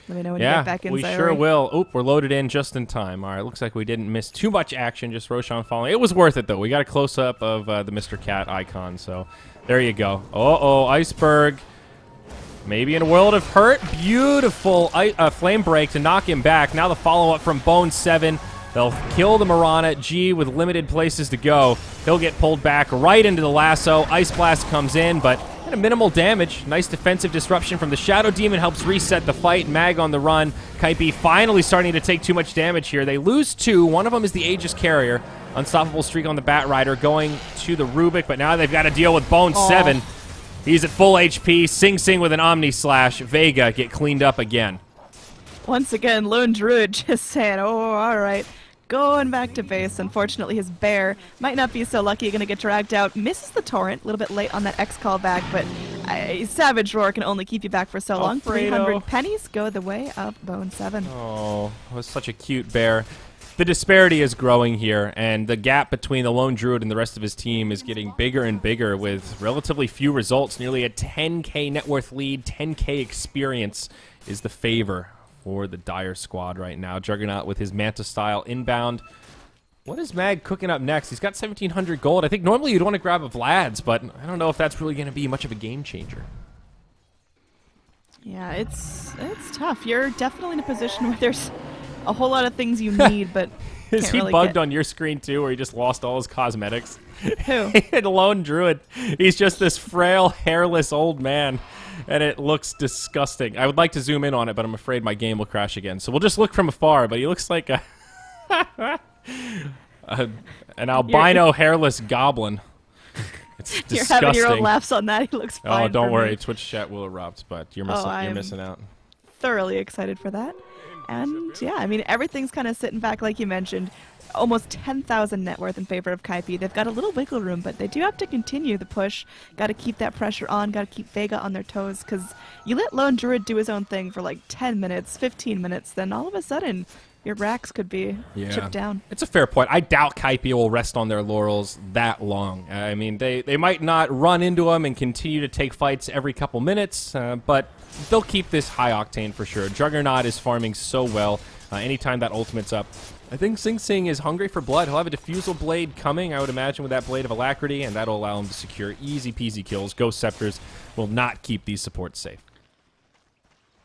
Let me know when you get back in. We sure will. Oop, we're loaded in just in time. All right, looks like we didn't miss too much action, just Roshan falling. It was worth it, though. We got a close-up of the Mr. Cat icon, so there you go. Uh-oh, Iceberg. Maybe in a world of hurt. Beautiful flame break to knock him back. Now the follow-up from Bone 7. They'll kill the Mirana. G with limited places to go. He'll get pulled back right into the lasso. Ice Blast comes in, but at a minimal damage. Nice defensive disruption from the Shadow Demon helps reset the fight. Mag on the run. Kaipi finally starting to take too much damage here. They lose 2. One of them is the Aegis Carrier. Unstoppable streak on the Bat Rider going to the Rubik, but now they've got to deal with Bone 7. He's at full HP. Sing Sing with an Omni Slash. Vega get cleaned up again. Once again, Lone Druid just saying, oh, all right. Going back to base. Unfortunately, his bear might not be so lucky. Going to get dragged out. Misses the torrent. A little bit late on that X call back, but Savage Roar can only keep you back for so long. 300 pennies go the way of Bone 7. Oh, it was such a cute bear. The disparity is growing here, and the gap between the Lone Druid and the rest of his team is getting bigger and bigger with relatively few results. Nearly a 10K net worth lead, 10K experience is the favor for the Dire squad right now. Juggernaut with his Manta style inbound. What is Mag cooking up next? He's got 1,700 gold. I think normally you'd want to grab a Vlad's, but I don't know if that's really going to be much of a game changer. Yeah, it's tough. You're definitely in a position where there's a whole lot of things you need, but is he really bugged on your screen too, where he just lost all his cosmetics? Who? The Lone Druid. He's just this frail, hairless old man, and it looks disgusting. I would like to zoom in on it, but I'm afraid my game will crash again. So we'll just look from afar, but he looks like a an albino hairless goblin. It's disgusting. You're having your own laughs on that. He looks fine. Oh, don't worry. Me. Twitch chat will erupt, but you're missing out. Thoroughly excited for that. And yeah, I mean, everything's kind of sitting back, like you mentioned. Almost 10,000 net worth in favor of Kaipi. They've got a little wiggle room, but they do have to continue the push. Got to keep that pressure on. Got to keep Vega on their toes, because you let Lone Druid do his own thing for like 10 minutes, 15 minutes, then all of a sudden your racks could be chipped down. It's a fair point. I doubt Kaipi will rest on their laurels that long. I mean, they might not run into him and continue to take fights every couple minutes, but they'll keep this high octane for sure. Juggernaut is farming so well. Anytime that ultimate's up, I think Sing Sing is hungry for blood. He'll have a Diffusal Blade coming, I would imagine, with that Blade of Alacrity, and that'll allow him to secure easy-peasy kills. Ghost Scepters will not keep these supports safe.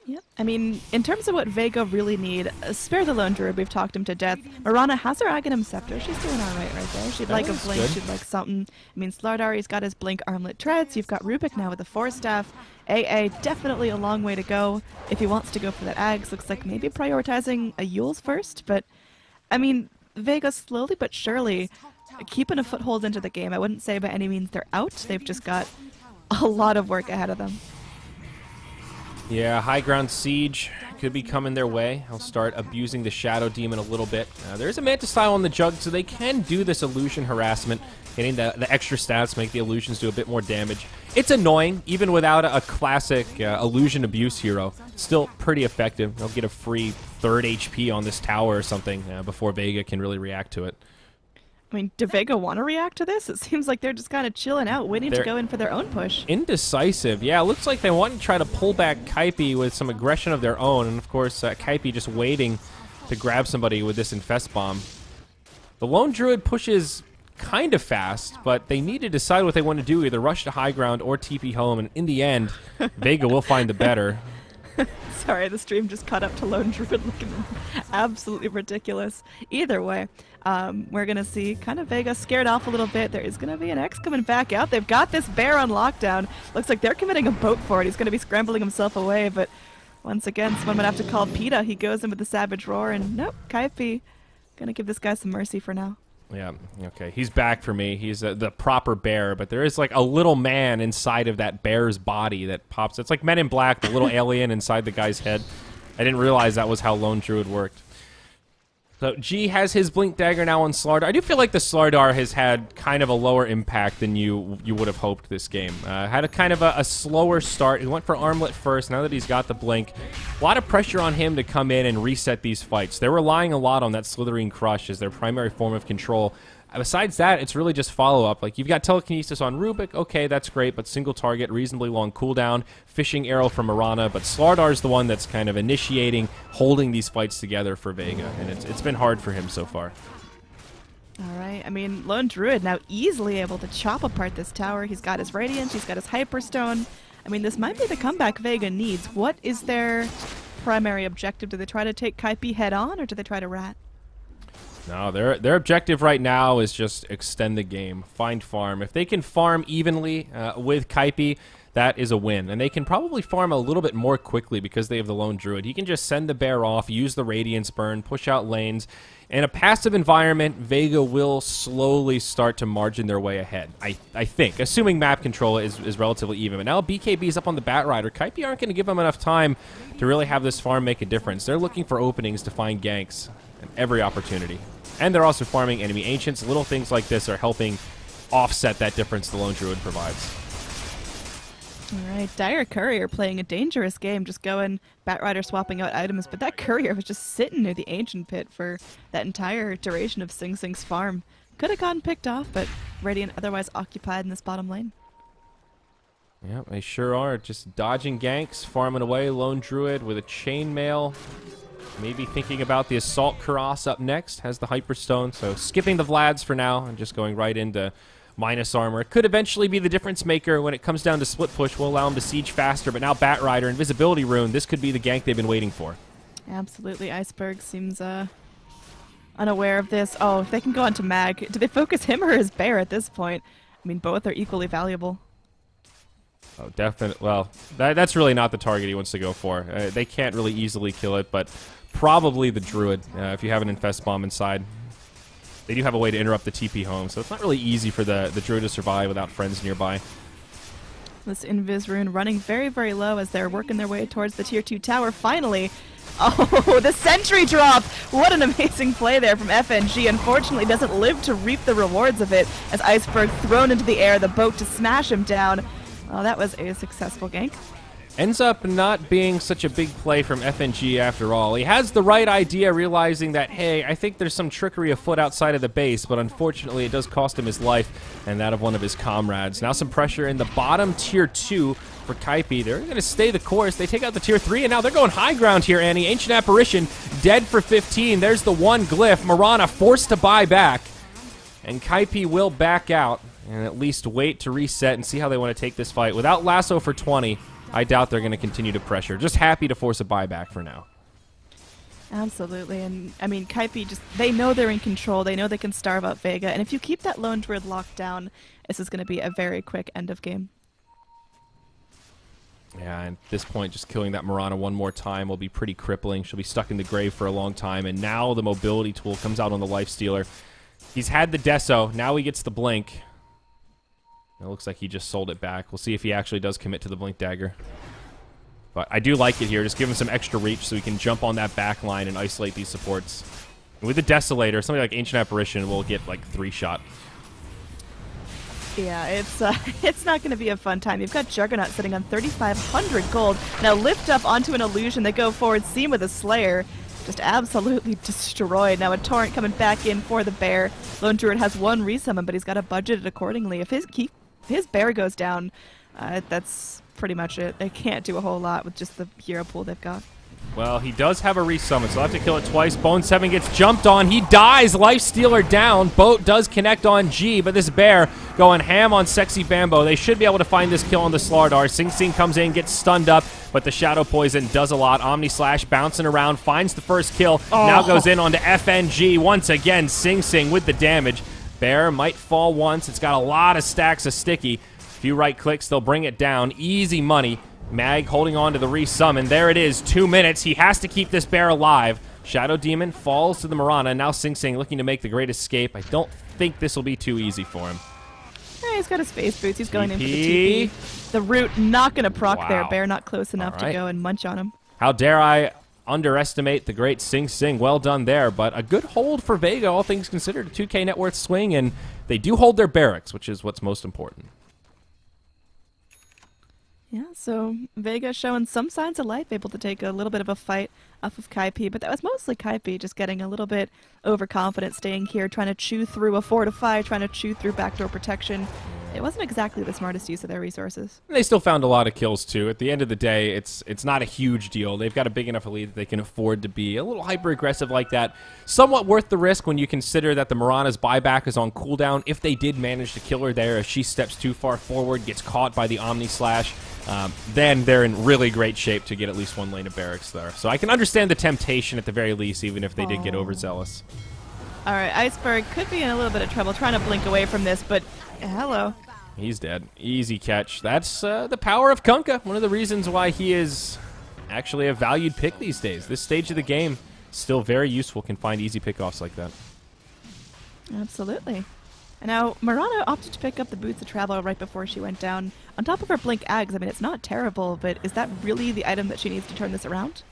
Yep. I mean, in terms of what Vega really need, spare the Lone Druid. We've talked him to death. Mirana has her Aghanim Scepter. She's doing all right there. She'd like a Blink. She'd like something. I mean, Slardari's got his Blink Armlet Treads. You've got Rubik now with the Force Staff. AA, definitely a long way to go if he wants to go for that Ags. Looks like maybe prioritizing a Yule's first, but I mean, Vega slowly but surely keeping a foothold into the game. I wouldn't say by any means they're out. They've just got a lot of work ahead of them. Yeah, High Ground Siege could be coming their way. I'll start abusing the Shadow Demon a little bit. There's a Manta style on the Jug, so they can do this illusion harassment. Getting the extra stats make the illusions do a bit more damage. It's annoying, even without a classic illusion abuse hero. It's still pretty effective. They'll get a free 3rd HP on this tower or something before Vega can really react to it. I mean, do Vega want to react to this? It seems like they're just kind of chilling out, waiting to go in for their own push. Indecisive. Yeah, it looks like they want to try to pull back Kaipi with some aggression of their own. And, of course, Kaipi just waiting to grab somebody with this Infest Bomb. The Lone Druid pushes kind of fast, but they need to decide what they want to do, either rush to high ground or TP home. And in the end, Vega will find the better. Sorry, the stream just caught up to Lone Druid looking absolutely ridiculous. Either way, we're going to see kind of Vega scared off a little bit. There is going to be an X coming back out. They've got this bear on lockdown. Looks like they're committing a boat for it. He's going to be scrambling himself away, but once again, someone would have to call PETA. He goes in with the Savage Roar, and nope, Kaipi going to give this guy some mercy for now. Yeah, okay. He's back for me. He's the proper bear, but there is like a little man inside of that bear's body that pops. It's like Men in Black, the little alien inside the guy's head. I didn't realize that was how Lone Druid worked. So G has his Blink Dagger now on Slardar. I do feel like the Slardar has had kind of a lower impact than you would have hoped this game. Had a kind of a slower start. He went for Armlet first. Now that he's got the Blink, a lot of pressure on him to come in and reset these fights. They're relying a lot on that Slithering Crush as their primary form of control. besides that, it's really just follow-up. Like, you've got telekinesis on Rubik. Okay, that's great, but single target, reasonably long cooldown. Fishing arrow from Marana, but Slardar's the one that's kind of initiating, holding these fights together for Vega, and it's been hard for him so far. All right, I mean, Lone Druid now easily able to chop apart this tower. He's got his Radiance, he's got his Hyperstone. I mean, this might be the comeback Vega needs. What is their primary objective? Do they try to take Kaipi head-on, or do they try to rat? No, their objective right now is just extend the game, find farm. If they can farm evenly with Kaipi, that is a win. And they can probably farm a little bit more quickly because they have the Lone Druid. He can just send the bear off, use the Radiance Burn, push out lanes. In a passive environment, Vega will slowly start to margin their way ahead, I think, assuming map control is relatively even. But now BKB is up on the Batrider. Kaipi aren't going to give them enough time to really have this farm make a difference. They're looking for openings to find ganks at every opportunity. And they're also farming enemy ancients. Little things like this are helping offset that difference the Lone Druid provides. All right, Dire Courier playing a dangerous game, just going Batrider swapping out items, but that Courier was just sitting near the Ancient Pit for that entire duration of Sing Sing's farm. Could have gotten picked off, but Radiant otherwise occupied in this bottom lane. Yeah, they sure are. Just dodging ganks, farming away. Lone Druid with a chainmail. Maybe thinking about the Assault Cuirass up next. Has the Hyperstone, so skipping the Vlads for now and just going right into minus armor. It could eventually be the difference maker when it comes down to split push. Will allow him to siege faster, but now Batrider, Invisibility Rune, this could be the gank they've been waiting for. Absolutely. Iceberg seems unaware of this. Oh, if they can go onto Mag, do they focus him or his bear at this point? I mean, both are equally valuable. Oh, definitely. Well, that's really not the target he wants to go for. They can't really easily kill it, but probably the Druid, if you have an Infest Bomb inside. They do have a way to interrupt the TP home, so it's not really easy for the Druid to survive without friends nearby. This Invis Rune running very, very low as they're working their way towards the Tier 2 tower. Finally, oh, the Sentry Drop! What an amazing play there from FNG. Unfortunately, doesn't live to reap the rewards of it as Iceberg thrown into the air, the boat to smash him down. Oh, that was a successful gank. Ends up not being such a big play from FNG after all. He has the right idea, realizing that, hey, I think there's some trickery afoot outside of the base, but unfortunately it does cost him his life and that of one of his comrades. Now some pressure in the bottom Tier 2 for Kaipi. They're going to stay the course. They take out the Tier 3, and now they're going high ground here, Annie. Ancient Apparition dead for 15. There's the one glyph. Marana forced to buy back, and Kaipi will back out and at least wait to reset and see how they want to take this fight. Without Lasso for 20, I doubt they're going to continue to pressure. Just happy to force a buyback for now. Absolutely. And, I mean, Kaipi just, they know they're in control. They know they can starve out Vega. And if you keep that Lone Druid locked down, this is going to be a very quick end of game. Yeah, and at this point, just killing that Marana one more time will be pretty crippling. She'll be stuck in the grave for a long time. And now the mobility tool comes out on the Lifestealer. He's had the Deso. Now he gets the Blink. It looks like he just sold it back. We'll see if he actually does commit to the Blink Dagger. But I do like it here. Just give him some extra reach so he can jump on that back line and isolate these supports. And with the Desolator, somebody like Ancient Apparition will get like 3-shot. Yeah, it's not going to be a fun time. You've got Juggernaut sitting on 3,500 gold. Now lift up onto an Illusion. They go forward, seam with a Slayer. Just absolutely destroyed. Now a Torrent coming back in for the bear. Lone Druid has one resummon, but he's got to budget it accordingly. If his bear goes down, that's pretty much it. They can't do a whole lot with just the hero pool they've got. Well, he does have a resummon, so I'll have to kill it twice. Bone 7 gets jumped on. He dies. Lifestealer down. Boat does connect on G, but this bear going ham on Sexy Bambo. They should be able to find this kill on the Slardar. Sing Sing comes in, gets stunned up, but the Shadow Poison does a lot. Omni Slash bouncing around, finds the first kill. Oh. Now goes in onto FNG. Once again, Sing Sing with the damage. Bear might fall once. It's got a lot of stacks of sticky. A few right clicks, they'll bring it down. Easy money. Mag holding on to the resummon. There it is, 2 minutes. He has to keep this bear alive. Shadow Demon falls to the Marana. Now Sing Sing looking to make the great escape. I don't think this will be too easy for him. Yeah, he's got his space boots. He's going in for the TP. The root not going to proc there. Bear not close enough to go and munch on him. How dare I underestimate the great Sing Sing. Well done there, but a good hold for Vega, all things considered. A 2K net worth swing, and they do hold their barracks, which is what's most important. Yeah, so Vega showing some signs of life, able to take a little bit of a fight off of Kaipi, but that was mostly Kaipi just getting a little bit overconfident, staying here, trying to chew through a fortify, trying to chew through backdoor protection. It wasn't exactly the smartest use of their resources. And they still found a lot of kills, too. At the end of the day, it's not a huge deal. They've got a big enough lead that they can afford to be a little hyper-aggressive like that. Somewhat worth the risk when you consider that the Mirana's buyback is on cooldown. If they did manage to kill her there, if she steps too far forward, gets caught by the Omni Slash, then they're in really great shape to get at least one lane of barracks there. So I can understand the temptation at the very least, even if they did get overzealous. All right, Iceberg could be in a little bit of trouble trying to blink away from this, but hello. He's dead. Easy catch. That's the power of Kunkka. One of the reasons why he is actually a valued pick these days. This stage of the game, still very useful, can find easy pickoffs like that. Absolutely. And now, Mirana opted to pick up the Boots of Travel right before she went down. On top of her Blink Ags, I mean, it's not terrible, but is that really the item that she needs to turn this around?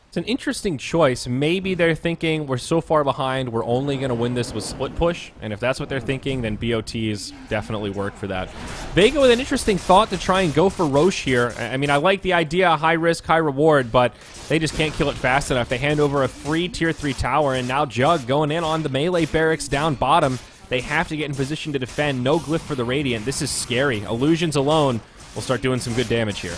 It's an interesting choice. Maybe they're thinking we're so far behind, we're only going to win this with split push. And if that's what they're thinking, then BOTs definitely work for that. Vega with an interesting thought to try and go for Roche here. I mean, I like the idea, high risk, high reward, but they just can't kill it fast enough. They hand over a free tier 3 tower, and now Jug going in on the melee barracks down bottom. They have to get in position to defend. No glyph for the Radiant. This is scary. Illusions alone will start doing some good damage here.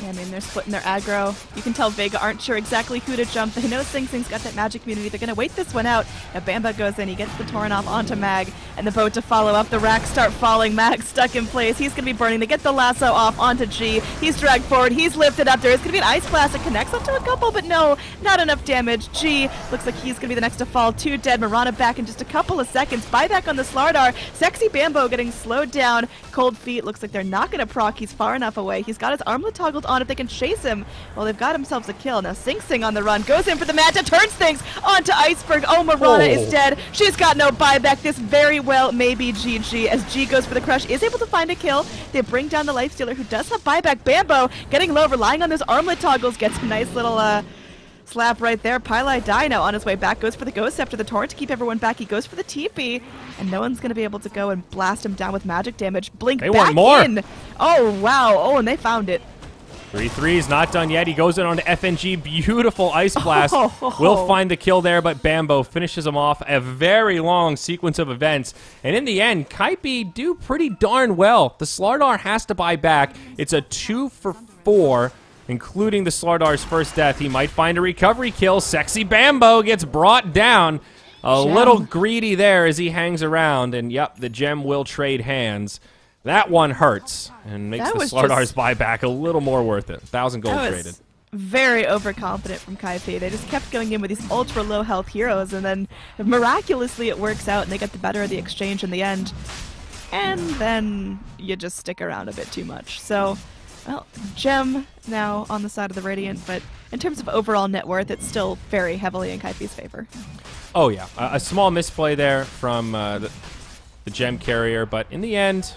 Yeah, I mean, they're splitting their aggro. You can tell Vega aren't sure exactly who to jump. They know Sing Sing's got that magic immunity. They're going to wait this one out. Now Bamba goes in. He gets the Torrent off onto Mag, and the boat to follow up. The racks start falling. Mag stuck in place. He's going to be burning. They get the lasso off onto G. He's dragged forward. He's lifted up. There is going to be an Ice Blast that connects up to a couple, but no, not enough damage. G looks like he's going to be the next to fall. 2 dead. Mirana back in just a couple of seconds. Buyback on the Slardar. Sexy Bambo getting slowed down. Cold Feet looks like they're not going to proc. He's far enough away. He's got his armlet toggled on if they can chase him. Well, they've got themselves a kill. Now Sing Sing on the run, goes in for the Manta, turns things onto Iceberg. Oh, Mirana is dead. She's got no buyback. This very well may be GG as G goes for the crush, is able to find a kill. They bring down the Lifestealer who does have buyback. Bambo getting low, relying on those armlet toggles, gets a nice little slap right there. Pylai Die now on his way back, goes for the Ghost Scepter, the Torrent to keep everyone back. He goes for the TP, and no one's going to be able to go and blast him down with magic damage. Blink they back want more. in. Oh, wow. Oh, and they found it. 3-3 is not done yet. He goes in on FNG. Beautiful Ice Blast. Will find the kill there, but Bambo finishes him off. A very long sequence of events. And in the end, Kaipi do pretty darn well. The Slardar has to buy back. It's a 2 for 4, including the Slardar's first death. He might find a recovery kill. Sexy Bambo gets brought down. A little greedy there as he hangs around. And yep, the gem will trade hands. That one hurts and makes the Slardar's buyback a little more worth it. 1,000 gold traded. Very overconfident from Kaipi. They just kept going in with these ultra low health heroes, and then miraculously it works out and they get the better of the exchange in the end. And then you just stick around a bit too much. So, well, gem now on the side of the Radiant, but in terms of overall net worth, it's still very heavily in Kaipi's favor. Oh yeah, a small misplay there from the gem carrier, but in the end,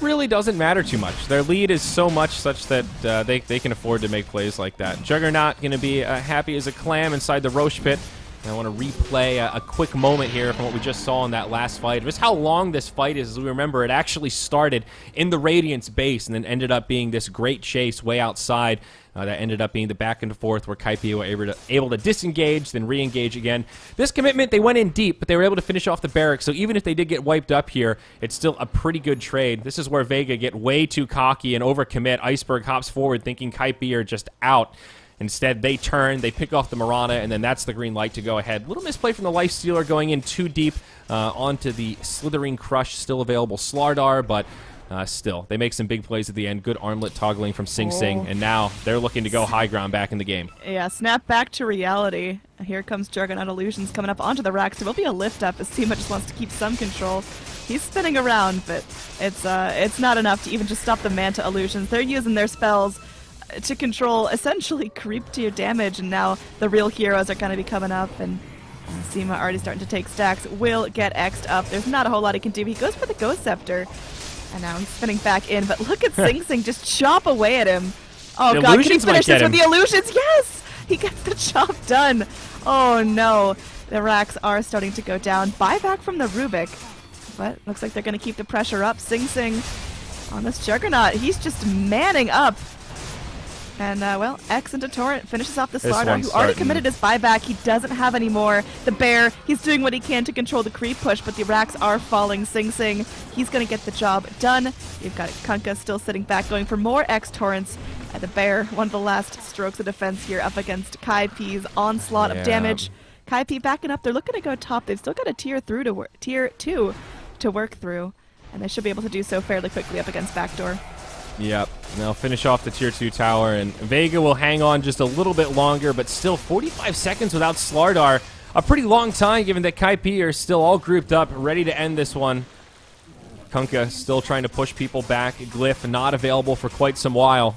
really doesn't matter too much. Their lead is so much such that they can afford to make plays like that. Juggernaut going to be happy as a clam inside the Roche pit. And I want to replay a quick moment here from what we just saw in that last fight. Just how long this fight is. As we remember, it actually started in the Radiant's base and then ended up being this great chase way outside. That ended up being the back and forth where Kaipi were able to disengage, then re-engage again. This commitment, they went in deep, but they were able to finish off the barracks. So even if they did get wiped up here, it's still a pretty good trade. This is where Vega get way too cocky and overcommit. Iceberg hops forward thinking Kaipi are just out. Instead, they turn, they pick off the Mirana, and then that's the green light to go ahead. Little misplay from the Lifestealer going in too deep onto the Slithering Crush, still available Slardar, but still, they make some big plays at the end. Good armlet toggling from Sing Sing, and now they're looking to go high ground back in the game. Yeah, snap back to reality. Here comes Juggernaut Illusions coming up onto the racks. There will be a lift up as Seema just wants to keep some control. He's spinning around, but it's not enough to even just stop the Manta Illusions. They're using their spells to control essentially creep tier damage, and now the real heroes are going to be coming up, and Seema already starting to take stacks. Will get X'd up. There's not a whole lot he can do. He goes for the Ghost Scepter, and now he's spinning back in, but look at Sing Sing just chop away at him. Oh the god, can he illusions finish might get this with him. the illusions? Yes! He gets the chop done. Oh no. The racks are starting to go down. Buyback from the Rubik, but looks like they're going to keep the pressure up. Sing Sing on this Juggernaut. He's just manning up. And, well, X into Torrent finishes off the Slardar, who already committed his buyback. He doesn't have any more. The Bear, he's doing what he can to control the creep push, but the racks are falling. Sing Sing, he's going to get the job done. You've got Kunkka still sitting back, going for more X Torrents. The Bear, one of the last strokes of defense here up against Kaipi's onslaught of damage. Kaipi backing up. They're looking to go top. They've still got a tier 2 to work through, and they should be able to do so fairly quickly up against Backdoor. Yep, and they'll finish off the tier 2 tower, and Vega will hang on just a little bit longer, but still 45 seconds without Slardar. A pretty long time, given that Kaipi are still all grouped up, ready to end this one. Kunkka still trying to push people back. Glyph not available for quite some while.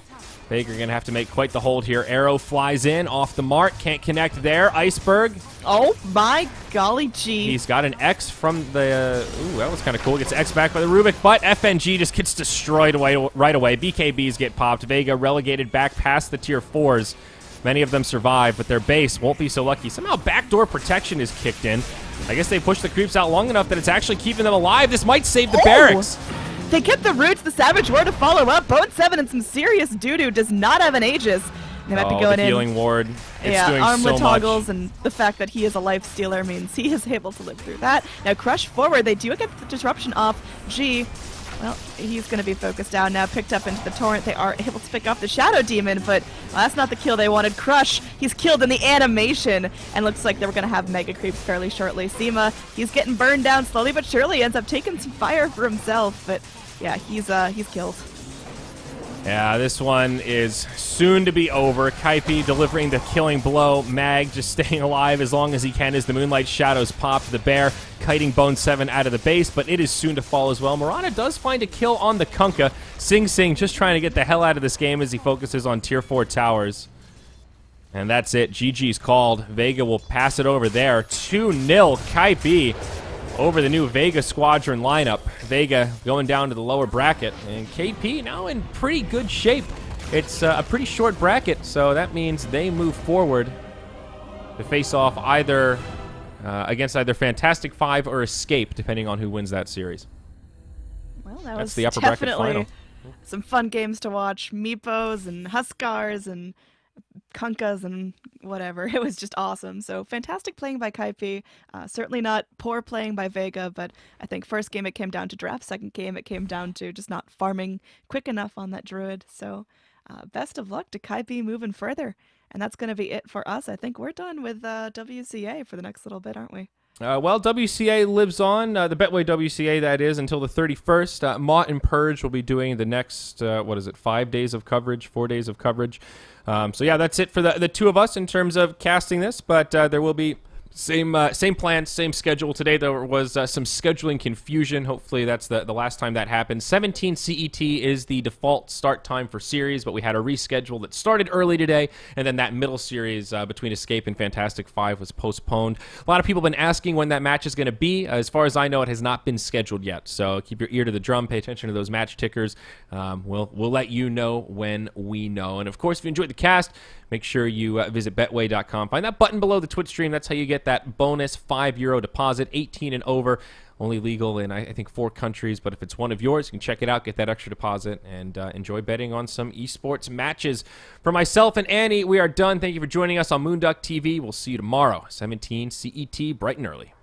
Vega are going to have to make quite the hold here. Arrow flies in, off the mark, can't connect there. Iceberg. Oh my golly gee. He's got an X from the... ooh, that was kind of cool. Gets X back by the Rubik, but FNG just gets destroyed right away. BKBs get popped. Vega relegated back past the tier 4s. Many of them survive, but their base won't be so lucky. Somehow backdoor protection is kicked in. I guess they pushed the creeps out long enough that it's actually keeping them alive. This might save the barracks. They get the roots, the Savage War to follow up. Bone 7 and some serious doo-doo does not have an Aegis. They might be going the healing ward. It's doing armlet so toggles, much. And the fact that he is a life stealer means he is able to live through that. Now Crush forward, they do get the disruption off. G, well, he's going to be focused down now, picked up into the Torrent. They are able to pick up the Shadow Demon, but well, that's not the kill they wanted. Crush, he's killed in the animation, and looks like they were going to have Mega Creeps fairly shortly. Seema, he's getting burned down slowly but surely, ends up taking some fire for himself, but yeah, he's killed. Yeah, this one is soon to be over. Kaipi delivering the killing blow. Mag just staying alive as long as he can as the Moonlight Shadows pop. The Bear kiting Bone 7 out of the base, but it is soon to fall as well. Murata does find a kill on the Kunkka. Sing Sing just trying to get the hell out of this game as he focuses on tier 4 towers. And that's it. GG's called. Vega will pass it over there. 2-0 Kaipi over the new Vega Squadron lineup. Vega going down to the lower bracket, and KP now in pretty good shape. It's a pretty short bracket, so that means they move forward to face off either against either Fantastic Five or Escape, depending on who wins that series. Well, that That's was the upper bracket final. Some fun games to watch. Meepos and Huskars and Kunkkas and whatever. It was just awesome. So fantastic playing by Kaipi. Certainly not poor playing by Vega, but I think first game it came down to draft. Second game it came down to just not farming quick enough on that Druid. So best of luck to Kaipi moving further. And that's going to be it for us. I think we're done with WCA for the next little bit, aren't we? Well, WCA lives on, the Betway WCA, that is, until the 31st. Mott and Purge will be doing the next, 5 days of coverage, 4 days of coverage. So, yeah, that's it for the two of us in terms of casting this, but there will be same plan, same schedule. Today there was some scheduling confusion. Hopefully that's the last time that happened. 17 CET is the default start time for series, but we had a reschedule that started early today, and then that middle series between Escape and Fantastic Five was postponed. A lot of people have been asking when that match is going to be. As far as I know, it has not been scheduled yet, so keep your ear to the drum, pay attention to those match tickers. We'll let you know when we know. And of course, if you enjoyed the cast, make sure you visit betway.com. Find that button below the Twitch stream. That's how you get that bonus €5 deposit, 18 and over. Only legal in, I think, 4 countries. But if it's one of yours, you can check it out, get that extra deposit, and enjoy betting on some esports matches. For myself and Annie, we are done. Thank you for joining us on Moonduck TV. We'll see you tomorrow, 17 CET, bright and early.